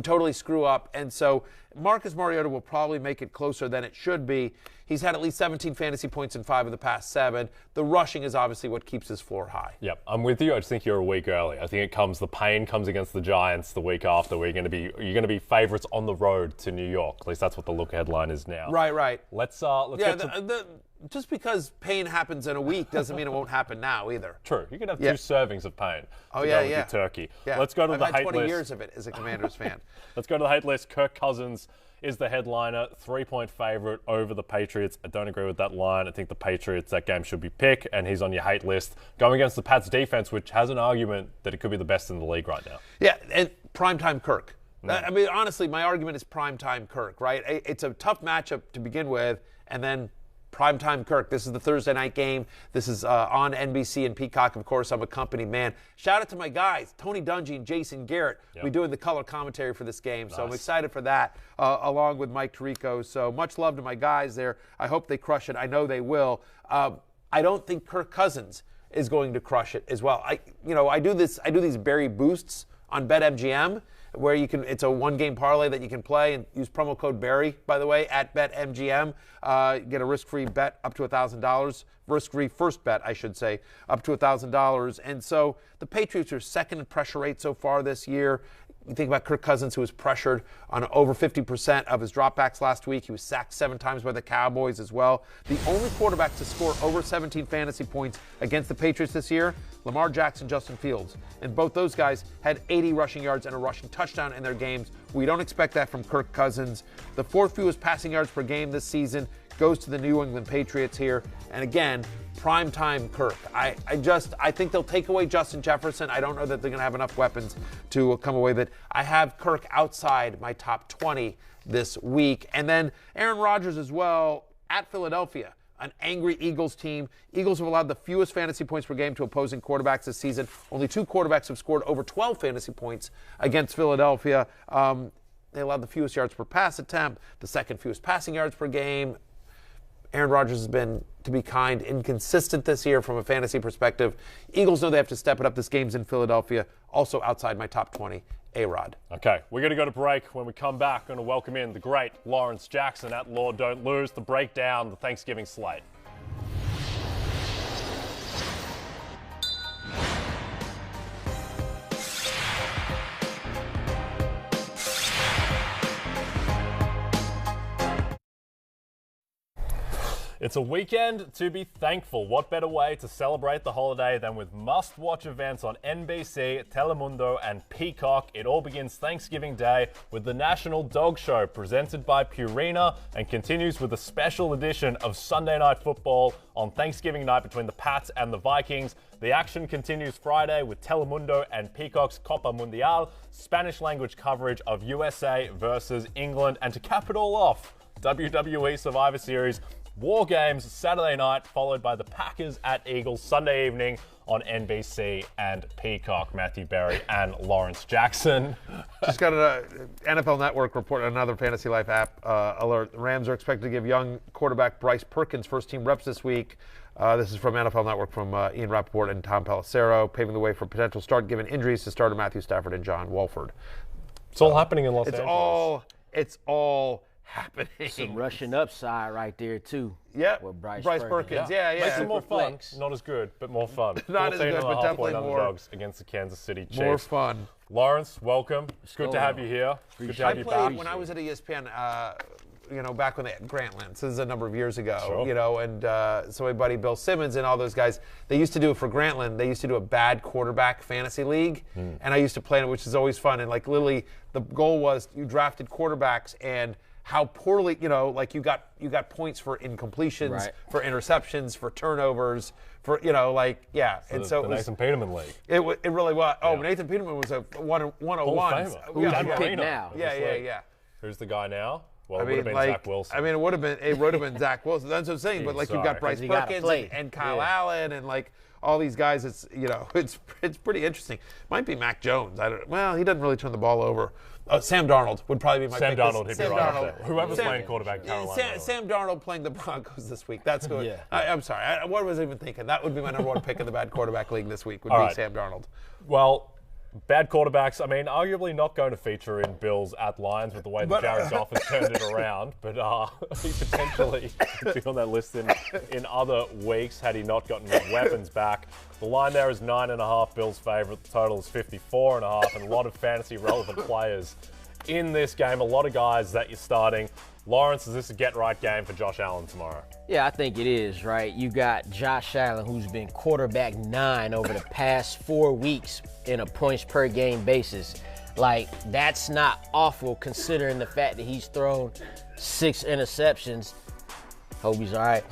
totally screw up. And so Marcus Mariota will probably make it closer than it should be. He's had at least 17 fantasy points in 5 of the past 7. The rushing is obviously what keeps his floor high. Yep, I'm with you. I just think you're a week early. I think the pain comes against the Giants the week after, where you're going to be favorites on the road to New York. At least that's what the look headline is now. Right. Let's get to... Just because pain happens in a week doesn't mean it won't happen now either. True. You can have 2 servings of pain. Oh, to go with your turkey. Yeah. Let's go to the hate list. I've had 20 years of it as a Commanders fan. Let's go to the hate list. Kirk Cousins is the headliner, 3-point favorite over the Patriots. I don't agree with that line. I think the Patriots, that game should be pick, and he's on your hate list. Going against the Pats defense, which has an argument that it could be the best in the league right now. Yeah, and primetime Kirk. I mean, honestly, my argument is primetime Kirk, right? It's a tough matchup to begin with, and then primetime Kirk. This is the Thursday night game. This is on NBC and Peacock. Of course, I'm a company man. Shout out to my guys, Tony Dungy and Jason Garrett. Yep. We're doing the color commentary for this game, so I'm excited for that, along with Mike Tirico. So much love to my guys there. I hope they crush it. I know they will. I don't think Kirk Cousins is going to crush it as well. I do these Barry boosts on BetMGM, where it's a 1-game parlay that you can play, and use promo code Barry, by the way, at BetMGM. Get a risk-free bet up to $1,000. Risk-free first bet, I should say, up to $1,000. And so the Patriots are second in pressure rate so far this year. You think about Kirk Cousins, who was pressured on over 50% of his dropbacks last week. He was sacked 7 times by the Cowboys as well. The only quarterbacks to score over 17 fantasy points against the Patriots this year, Lamar Jackson, Justin Fields. And both those guys had 80 rushing yards and a rushing touchdown in their games. We don't expect that from Kirk Cousins. The 4th fewest passing yards per game this season goes to the New England Patriots here. And again, primetime Kirk. I think they'll take away Justin Jefferson. I don't know that they're going to have enough weapons to come away with it. I have Kirk outside my top 20 this week. And then Aaron Rodgers as well at Philadelphia, an angry Eagles team. Eagles have allowed the fewest fantasy points per game to opposing quarterbacks this season. Only 2 quarterbacks have scored over 12 fantasy points against Philadelphia. They allowed the fewest yards per pass attempt, the 2nd fewest passing yards per game. Aaron Rodgers has been, to be kind, inconsistent this year from a fantasy perspective. Eagles know they have to step it up. This game's in Philadelphia, also outside my top 20 A-Rod. Okay, we're going to go to break. When we come back, we're going to welcome in the great Lawrence Jackson at Lord Don't Lose to break down the Thanksgiving slate. It's a weekend to be thankful. What better way to celebrate the holiday than with must-watch events on NBC, Telemundo, and Peacock? It all begins Thanksgiving Day with the National Dog Show presented by Purina and continues with a special edition of Sunday Night Football on Thanksgiving night between the Pats and the Vikings. The action continues Friday with Telemundo and Peacock's Copa Mundial, Spanish language coverage of USA versus England, and to cap it all off, WWE Survivor Series War Games Saturday night, followed by the Packers at Eagles Sunday evening on NBC and Peacock. Matthew Berry and Lawrence Jackson. Just got an NFL Network report, another Fantasy Life app alert. The Rams are expected to give young quarterback Bryce Perkins first-team reps this week. This is from NFL Network from Ian Rappaport and Tom Pelissero, paving the way for potential start given injuries to starter Matthew Stafford and John Wolford. It's all happening in Los Angeles. It's all happening. Some Russian upside right there, too. Yeah, with Bryce Perkins. Yeah. Makes it more fun. Not as good, but more fun. Not as good, but definitely more. Underdogs against the Kansas City Chiefs. More fun. Lawrence, welcome. It's good to have you here. Good to have you back. I played when I was at ESPN, back when they had Grantland. So this is a number of years ago, sure. And so my buddy Bill Simmons and all those guys, they used to do it for Grantland. They used to do a bad quarterback fantasy league, and I used to play in it, which is always fun. And like literally, the goal was you drafted quarterbacks and how poorly, you got points for incompletions, right, for interceptions, for turnovers, for, and so the Nathan Peterman League. It really was. Oh, Nathan Peterman was a 101. Who's your pick now? Yeah. Who's the guy now? Well, it would have been Zach Wilson. I mean, it would have been Zach Wilson. That's what I'm saying. But you've got Bryce Perkins and Kyle Allen and all these guys. It's it's pretty interesting. Might be Mac Jones. He doesn't really turn the ball over. Sam Darnold would probably be my pick. Sam Darnold, he'd be right up there. Whoever's playing quarterback, Carolina. Sam Darnold playing the Broncos this week. That's good. Yeah. I'm sorry. What was I even thinking? That would be my number one pick in the bad quarterback league this week. Sam Darnold. Well, bad quarterbacks, arguably not going to feature in Bills at Lions with the way that Jared Goff has turned it around, but he potentially could be on that list in other weeks had he not gotten his weapons back. The line there is 9.5 Bills favorite. The total is 54.5, and a lot of fantasy relevant players in this game. A lot of guys that you're starting. Lawrence, is this a get-right game for Josh Allen tomorrow? Yeah, I think it is, right? You got Josh Allen, who's been quarterback 9 over the past 4 weeks in a points-per-game basis. That's not awful considering the fact that he's thrown 6 interceptions. Hope he's all right.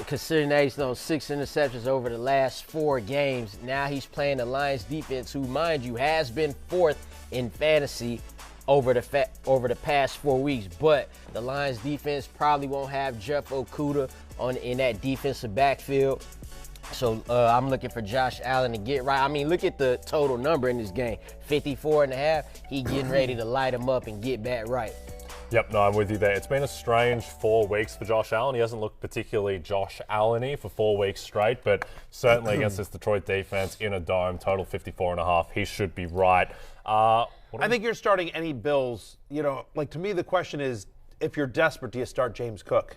Considering that he's thrown 6 interceptions over the last 4 games, now he's playing the Lions defense, who, mind you, has been 4th in fantasy over the past 4 weeks. But the Lions defense probably won't have Jeff Okudah in that defensive backfield. So I'm looking for Josh Allen to get right. Look at the total number in this game, 54.5. He getting ready to light him up and get back right. Yep, no, I'm with you there. It's been a strange 4 weeks for Josh Allen. He hasn't looked particularly Josh Allen-y for 4 weeks straight, but certainly against this Detroit defense in a dome, total 54.5, he should be right. I think you're starting any Bills. To me, the question is, if you're desperate, do you start James Cook?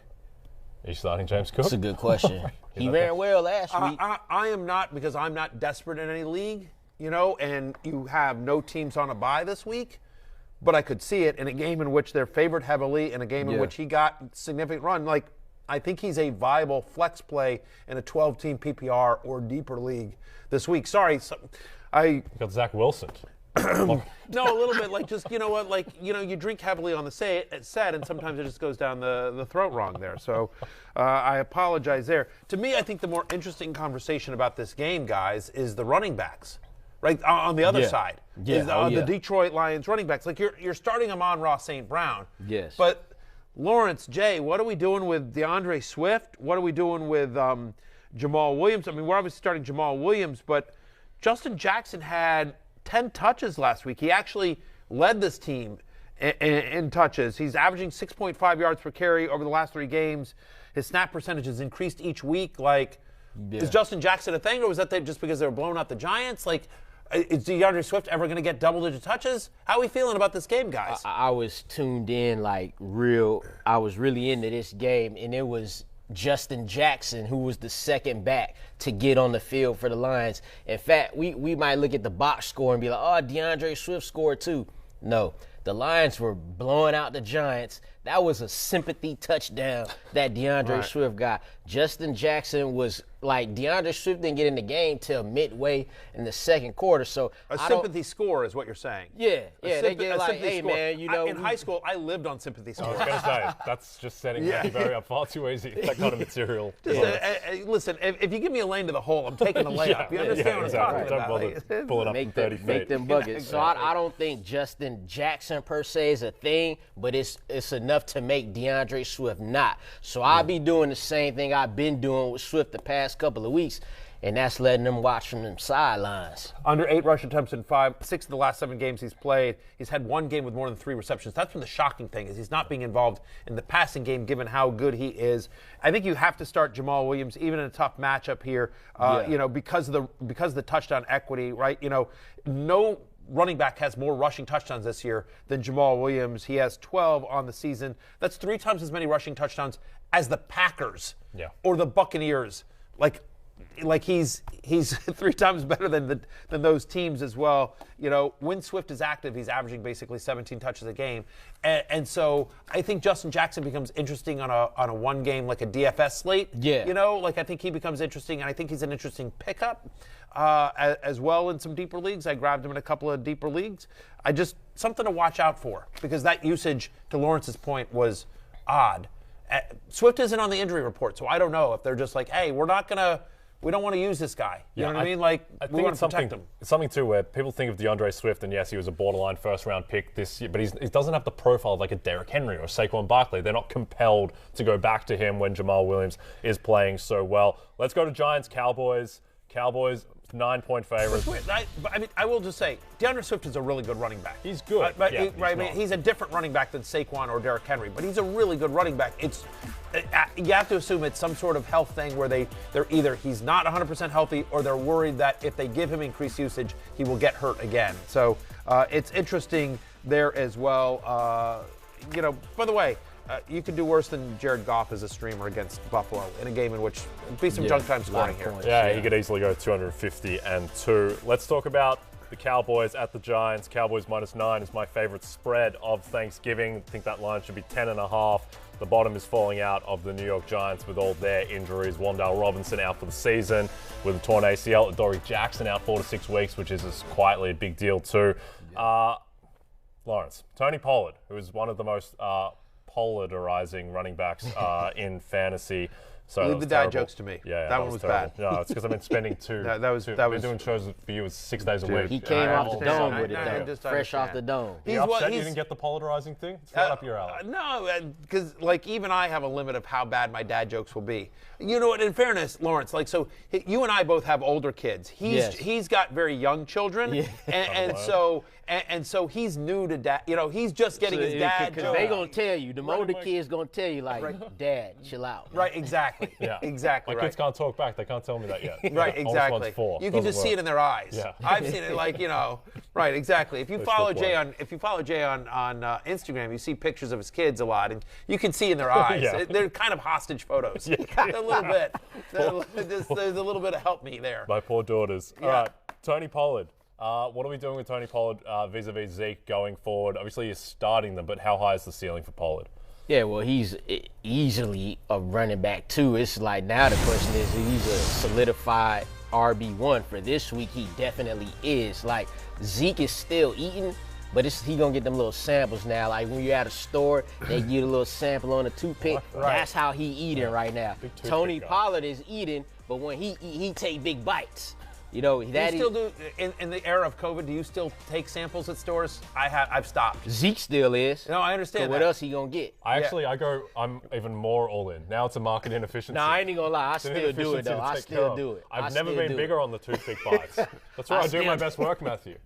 Are you starting James Cook? That's a good question. He ran well last week. I am not, because I'm not desperate in any league, and you have no teams on a bye this week. But I could see it in a game in which they're favored heavily, in a game in which he got significant run. I think he's a viable flex play in a 12-team PPR or deeper league this week. Sorry, You got Zach Wilson. No, a little bit. You drink heavily on the set, and sometimes it just goes down the throat wrong there. So I apologize there. To me, I think the more interesting conversation about this game, guys, is the running backs. Right on the other side, the Detroit Lions running backs. You're starting Amon-Ra St. Brown. Yes. But Lawrence, Jay, what are we doing with DeAndre Swift? What are we doing with Jamal Williams? We're obviously starting Jamal Williams, but Justin Jackson had 10 touches last week. He actually led this team in touches. He's averaging 6.5 yards per carry over the last 3 games. His snap percentage has increased each week. Is Justin Jackson a thing, or was that just because they were blowing out the Giants? is DeAndre Swift ever going to get double-digit touches? How are we feeling about this game, guys? I was tuned in I was really into this game, and it was Justin Jackson who was the second back to get on the field for the Lions. In fact, we might look at the box score and be like, oh, DeAndre Swift scored too. No, the Lions were blowing out the Giants. That was a sympathy touchdown that DeAndre Swift got. Justin Jackson was DeAndre Swift didn't get in the game till midway in the second quarter. So a sympathy score is what you're saying. Yeah. They get hey, score. Man, in high school, I lived on sympathy score. I was going to say, that's just setting Matthew Berry up far too easy. That kind of material. Listen, if you give me a lane to the hole, I'm taking a layup. You understand what I'm talking about? Don't pull it up from 30 feet. Make them buckets. So I don't think Justin Jackson per se is a thing, but it's enough to make DeAndre Swift not. So I'll be doing the same thing I've been doing with Swift the past couple of weeks, and that's letting them watch from them sidelines. Under 8 rush attempts in 6 of the last 7 games he's played. He's had 1 game with more than 3 receptions. That's been the shocking thing, is he's not being involved in the passing game given how good he is. I think you have to start Jamal Williams even in a tough matchup here, because of the touchdown equity, right? No running back has more rushing touchdowns this year than Jamal Williams. He has 12 on the season. That's 3 times as many rushing touchdowns as the Packers or the Buccaneers. Like he's 3 times better than those teams as well. When Swift is active, he's averaging basically 17 touches a game, and so I think Justin Jackson becomes interesting on a 1 game like a DFS slate. Yeah, I think he becomes interesting, and I think he's an interesting pickup as well in some deeper leagues. I grabbed him in a couple of deeper leagues. Something to watch out for, because that usage, to Lawrence's point, was odd. Swift isn't on the injury report, so I don't know if they're just like, hey, we don't want to use this guy. You know what I mean? I we want to protect him. It's something, too, where people think of DeAndre Swift, and yes, he was a borderline first-round pick this year, but he doesn't have the profile of like a Derrick Henry or Saquon Barkley. They're not compelled to go back to him when Jamal Williams is playing so well. Let's go to Giants-Cowboys. Cowboys, 9-point favorites. I will just say, DeAndre Swift is a really good running back. He's good. He's a different running back than Saquon or Derrick Henry, but he's a really good running back. You have to assume it's some sort of health thing where they're either he's not 100% healthy, or they're worried that if they give him increased usage, he will get hurt again. So it's interesting there as well. By the way, you could do worse than Jared Goff as a streamer against Buffalo in a game in which there'd be some junk time scoring here. He could easily go 250-2. Let's talk about the Cowboys at the Giants. Cowboys -9 is my favorite spread of Thanksgiving. I think that line should be 10.5. The bottom is falling out of the New York Giants with all their injuries. Wan'Dale Robinson out for the season with a torn ACL. Adoree Jackson out 4 to 6 weeks, which is quietly a big deal too. Lawrence, Tony Pollard, who is one of the most polarizing running backs in fantasy. So leave the dad jokes to me. Yeah, that one was bad. No, it's because I've been spending that was doing shows for you 6 days a week. He came off the dome with it, though. Fresh off the dome. He's upset you didn't get the polarizing thing? It's right up your alley. No, because even I have a limit of how bad my dad jokes will be. You know what? In fairness, Lawrence, so you and I both have older kids. He's got very young children, and so he's new to dad. He's just getting his dad jokes. They gonna tell you. The older kids gonna tell you Dad, chill out. Right, exactly. Yeah, exactly. My kids can't talk back. They can't tell me that yet. Right, exactly. You can just see it in their eyes. Yeah. I've seen it right, exactly. If you follow Jay on Instagram, you see pictures of his kids a lot, and you can see in their eyes. They're kind of hostage photos. A little bit. There's a little bit of help me there. My poor daughters. All right, Tony Pollard. What are we doing with Tony Pollard vis-a-vis Zeke going forward? Obviously, you're starting them, but how high is the ceiling for Pollard? Yeah, well, he's easily a running back, too. It's now the question is, he's a solidified RB1 for this week. He definitely is. Zeke is still eating, but he going to get them little samples now. When you're at a store, they get a little sample on a toothpick. Right. That's how he eating right now. Tony Pollard is eating, but when he eat, he take big bites. Do you still do in the era of COVID? Do you still take samples at stores? I've stopped. Zeke still is. No, I understand. So what else he gonna get? I'm even more all in. Now it's a market inefficiency. No, I ain't gonna lie. I still do it though. I still do it. I've never been bigger on the toothpick bites. That's where I do my best work, Matthew.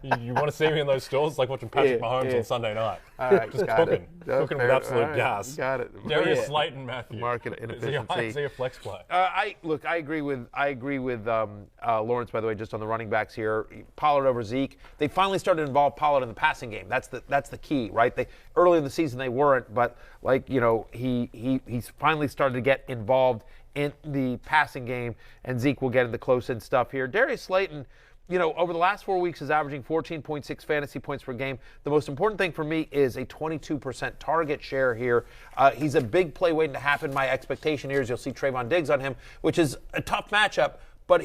You want to see me in those stores? It's like watching Patrick Mahomes on Sunday night. All right, just cooking with absolute gas. Got it. Darius Slayton, Matthew. Market inefficiency. Is he a flex play? I agree with Lawrence, by the way, just on the running backs here. Pollard over Zeke. They finally started to involve Pollard in the passing game. That's the key, right? Early in the season they weren't, but he's finally started to get involved in the passing game, and Zeke will get into close-in stuff here. Darius Slayton, over the last 4 weeks is averaging 14.6 fantasy points per game. The most important thing for me is a 22% target share here. He's a big play waiting to happen. My expectation here is you'll see Trayvon Diggs on him, which is a tough matchup. But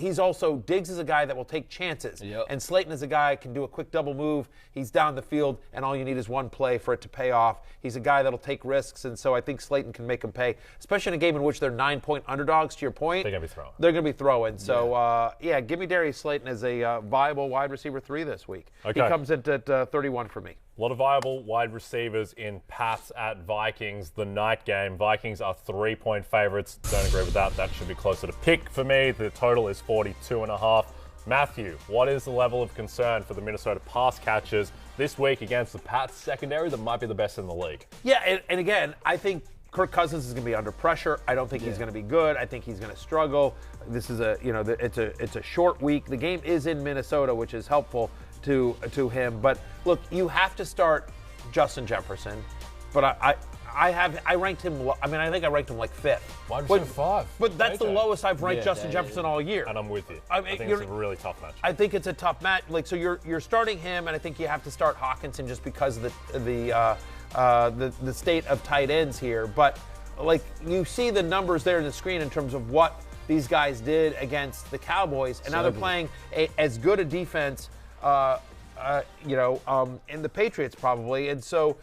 Diggs is a guy that will take chances. Yep. And Slayton is a guy who can do a quick double move. He's down the field, and all you need is one play for it to pay off. He's a guy that'll take risks, and so I think Slayton can make him pay, especially in a game in which they're 9-point underdogs, to your point. They're going to be throwing. They're going to be throwing. So, give me Darius Slayton as a viable wide receiver 3 this week. Okay. He comes in at 31 for me. A lot of viable wide receivers in Pats at Vikings, the night game. Vikings are 3-point favorites. Don't agree with that. That should be closer to pick for me. The total is 42.5. Matthew, what is the level of concern for the Minnesota pass catchers this week against the Pats secondary that might be the best in the league? Yeah, and again, I think Kirk Cousins is going to be under pressure. I don't think he's going to be good. I think he's going to struggle. This is it's a short week. The game is in Minnesota, which is helpful to him. But look, you have to start Justin Jefferson. But I ranked him. I mean, I think I ranked him like 5th. Wide receiver 5. But that's the lowest I've ranked Justin Jefferson all year. And I'm with you. I think it's a really tough match. I think it's a tough match. So you're starting him, and I think you have to start Hawkinson just because of the state of tight ends here. But you see the numbers there in the screen in terms of what these guys did against the Cowboys, and now they're playing as good a defense, in the Patriots probably. And so,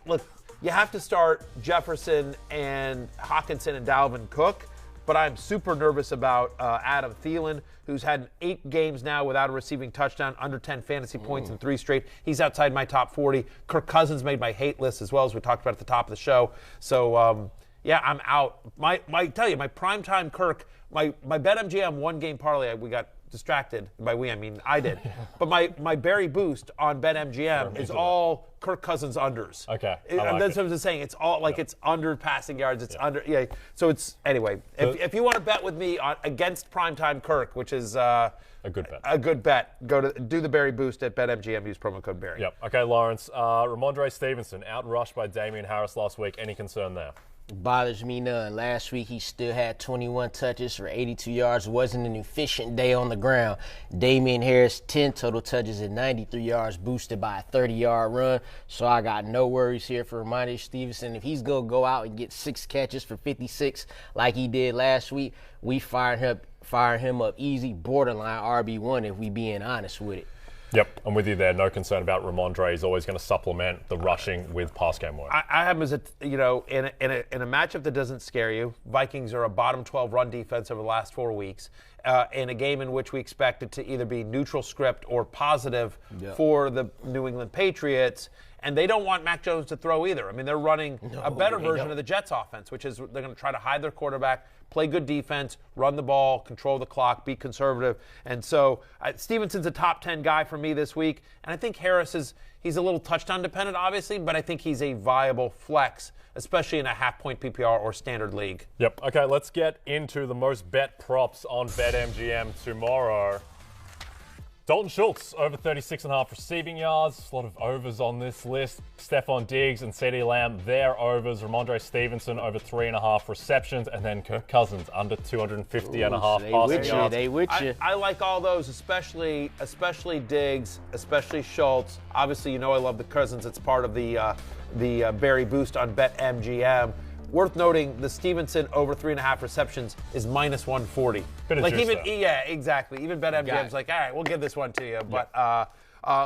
look, you have to start Jefferson and Hawkinson and Dalvin Cook, but I'm super nervous about Adam Thielen, who's had 8 games now without a receiving touchdown, under 10 fantasy points in 3 straight. He's outside my top 40. Kirk Cousins made my hate list as well, as we talked about at the top of the show. So, I'm out. My primetime Kirk, my BetMGM 1-game parlay, we got distracted. By we, I mean I did. But my Barry boost on BetMGM is all Kirk Cousins unders. Okay. That's what I'm saying. It's all it's under passing yards. It's under. Yeah. So it's anyway. If you want to bet with me against primetime Kirk, which is a good bet, go to do the Barry boost at BetMGM. Use promo code Barry. Yep. Okay, Lawrence. Ramondre Stevenson outrushed by Damian Harris last week. Any concern there? Bothers me none. Last week he still had 21 touches for 82 yards. Wasn't an efficient day on the ground. Damian Harris, 10 total touches and 93 yards, boosted by a 30-yard run. So I got no worries here for Ramondre Stevenson. If he's going to go out and get 6 catches for 56 like he did last week, we fire him up easy, borderline RB1 if we being honest with it. Yep, I'm with you there. No concern about Ramondre. He's always going to supplement the rushing with pass game work. I have him as in a matchup that doesn't scare you. Vikings are a bottom 12 run defense over the last 4 weeks. In a game in which we expect it to either be neutral script or positive for the New England Patriots. And they don't want Mac Jones to throw either. I mean, they're running a better version of the Jets offense, which is they're going to try to hide their quarterback, play good defense, run the ball, control the clock, be conservative. And so Stevenson's a top 10 guy for me this week. And I think Harris he's a little touchdown dependent, obviously, but I think he's a viable flex, especially in a half-point PPR or standard league. Yep. Okay, let's get into the most bet props on BetMGM tomorrow. Dalton Schultz, over 36.5 receiving yards. A lot of overs on this list. Stephon Diggs and CeeDee Lamb, their overs. Ramondre Stevenson, over 3.5 receptions. And then Kirk Cousins, under 250.5 passing yards. They with you. I like all those, especially Diggs, especially Schultz. Obviously, I love the Cousins. It's part of the Barry boost on BetMGM. Worth noting, the Stevenson over 3.5 receptions is minus 140. Yeah, exactly. Even BetMGM's like, all right, we'll give this one to you. But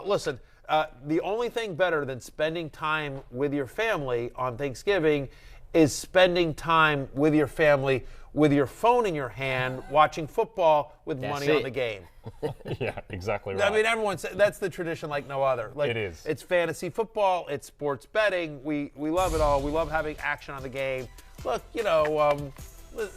listen, the only thing better than spending time with your family on Thanksgiving is spending time with your family with your phone in your hand, watching football with money on the game. Yeah, exactly right. I mean, everyone says that's the tradition like no other. It is. It's fantasy football. It's sports betting. We love it all. We love having action on the game. Look,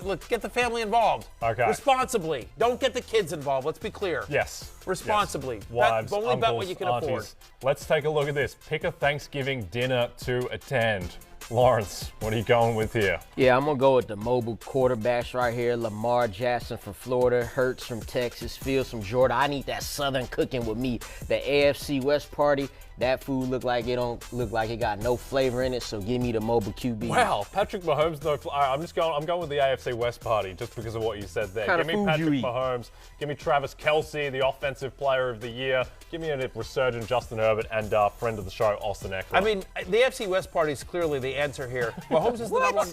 look, get the family involved. Okay. Responsibly. Don't get the kids involved. Let's be clear. Yes. Responsibly. Yes. Wives, only uncles, bet what you can aunties. afford. Let's take a look at this. Pick a Thanksgiving dinner to attend. Lawrence, what are you going with here? Yeah, I'm going to go with the mobile quarterbacks right here. Lamar Jackson from Florida, Hurts from Texas, Fields from Georgia. I need that Southern cooking with me. The AFC West party, that food look like it got no flavor in it, so give me the mobile QB. Wow, Patrick Mahomes, I'm going with the AFC West party just because of what you said there. Give me Patrick Mahomes, give me Travis Kelce, the Offensive Player of the Year, give me a resurgent Justin Herbert, and friend of the show, Austin Eckler. I mean, the AFC West party is clearly the answer here. Mahomes is the number one.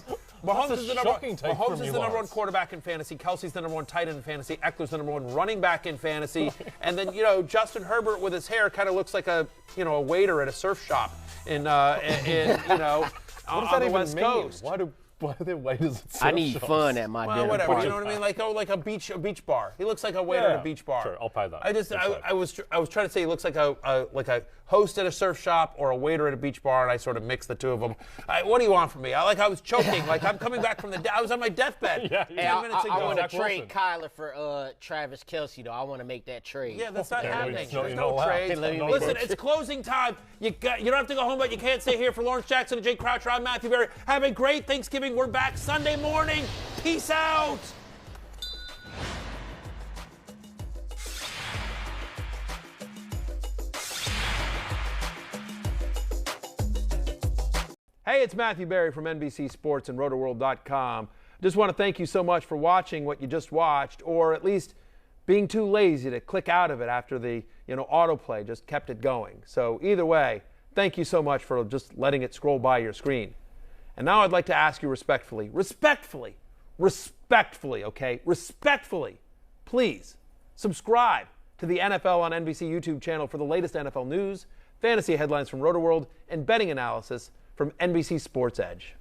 Mahomes is the number one quarterback in fantasy. Kelsey's the number one tight end in fantasy. Eckler's the number one running back in fantasy. And then, Justin Herbert with his hair kind of looks like a waiter at a surf shop on the West Coast. Why are there waiters at surf I need shops? fun at my dinner whatever. party. You know what I mean? Like a beach bar. He looks like a waiter at a beach bar. Sure, I'll pay that. I was trying to say he looks like a host at a surf shop or a waiter at a beach bar, and I sort of mixed the two of them. What do you want from me? I was choking. Like I'm coming back from I was on my deathbed. Yeah. 10 minutes ago. I want to trade Kyler for Travis Kelce, though. I want to make that trade. Yeah, that's not happening. There's no trades. Listen, it's closing time. You don't have to go home, but you can't stay here. For Lawrence Jackson and Jake Croucher, I'm Matthew Berry. Have a great Thanksgiving. We're back Sunday morning. Peace out. Hey, it's Matthew Berry from NBC Sports and Rotoworld.com. Just want to thank you so much for watching what you just watched, or at least being too lazy to click out of it after the autoplay just kept it going. So either way, thank you so much for just letting it scroll by your screen. And now I'd like to ask you respectfully, please subscribe to the NFL on NBC YouTube channel for the latest NFL news, fantasy headlines from Rotoworld, and betting analysis from NBC Sports Edge.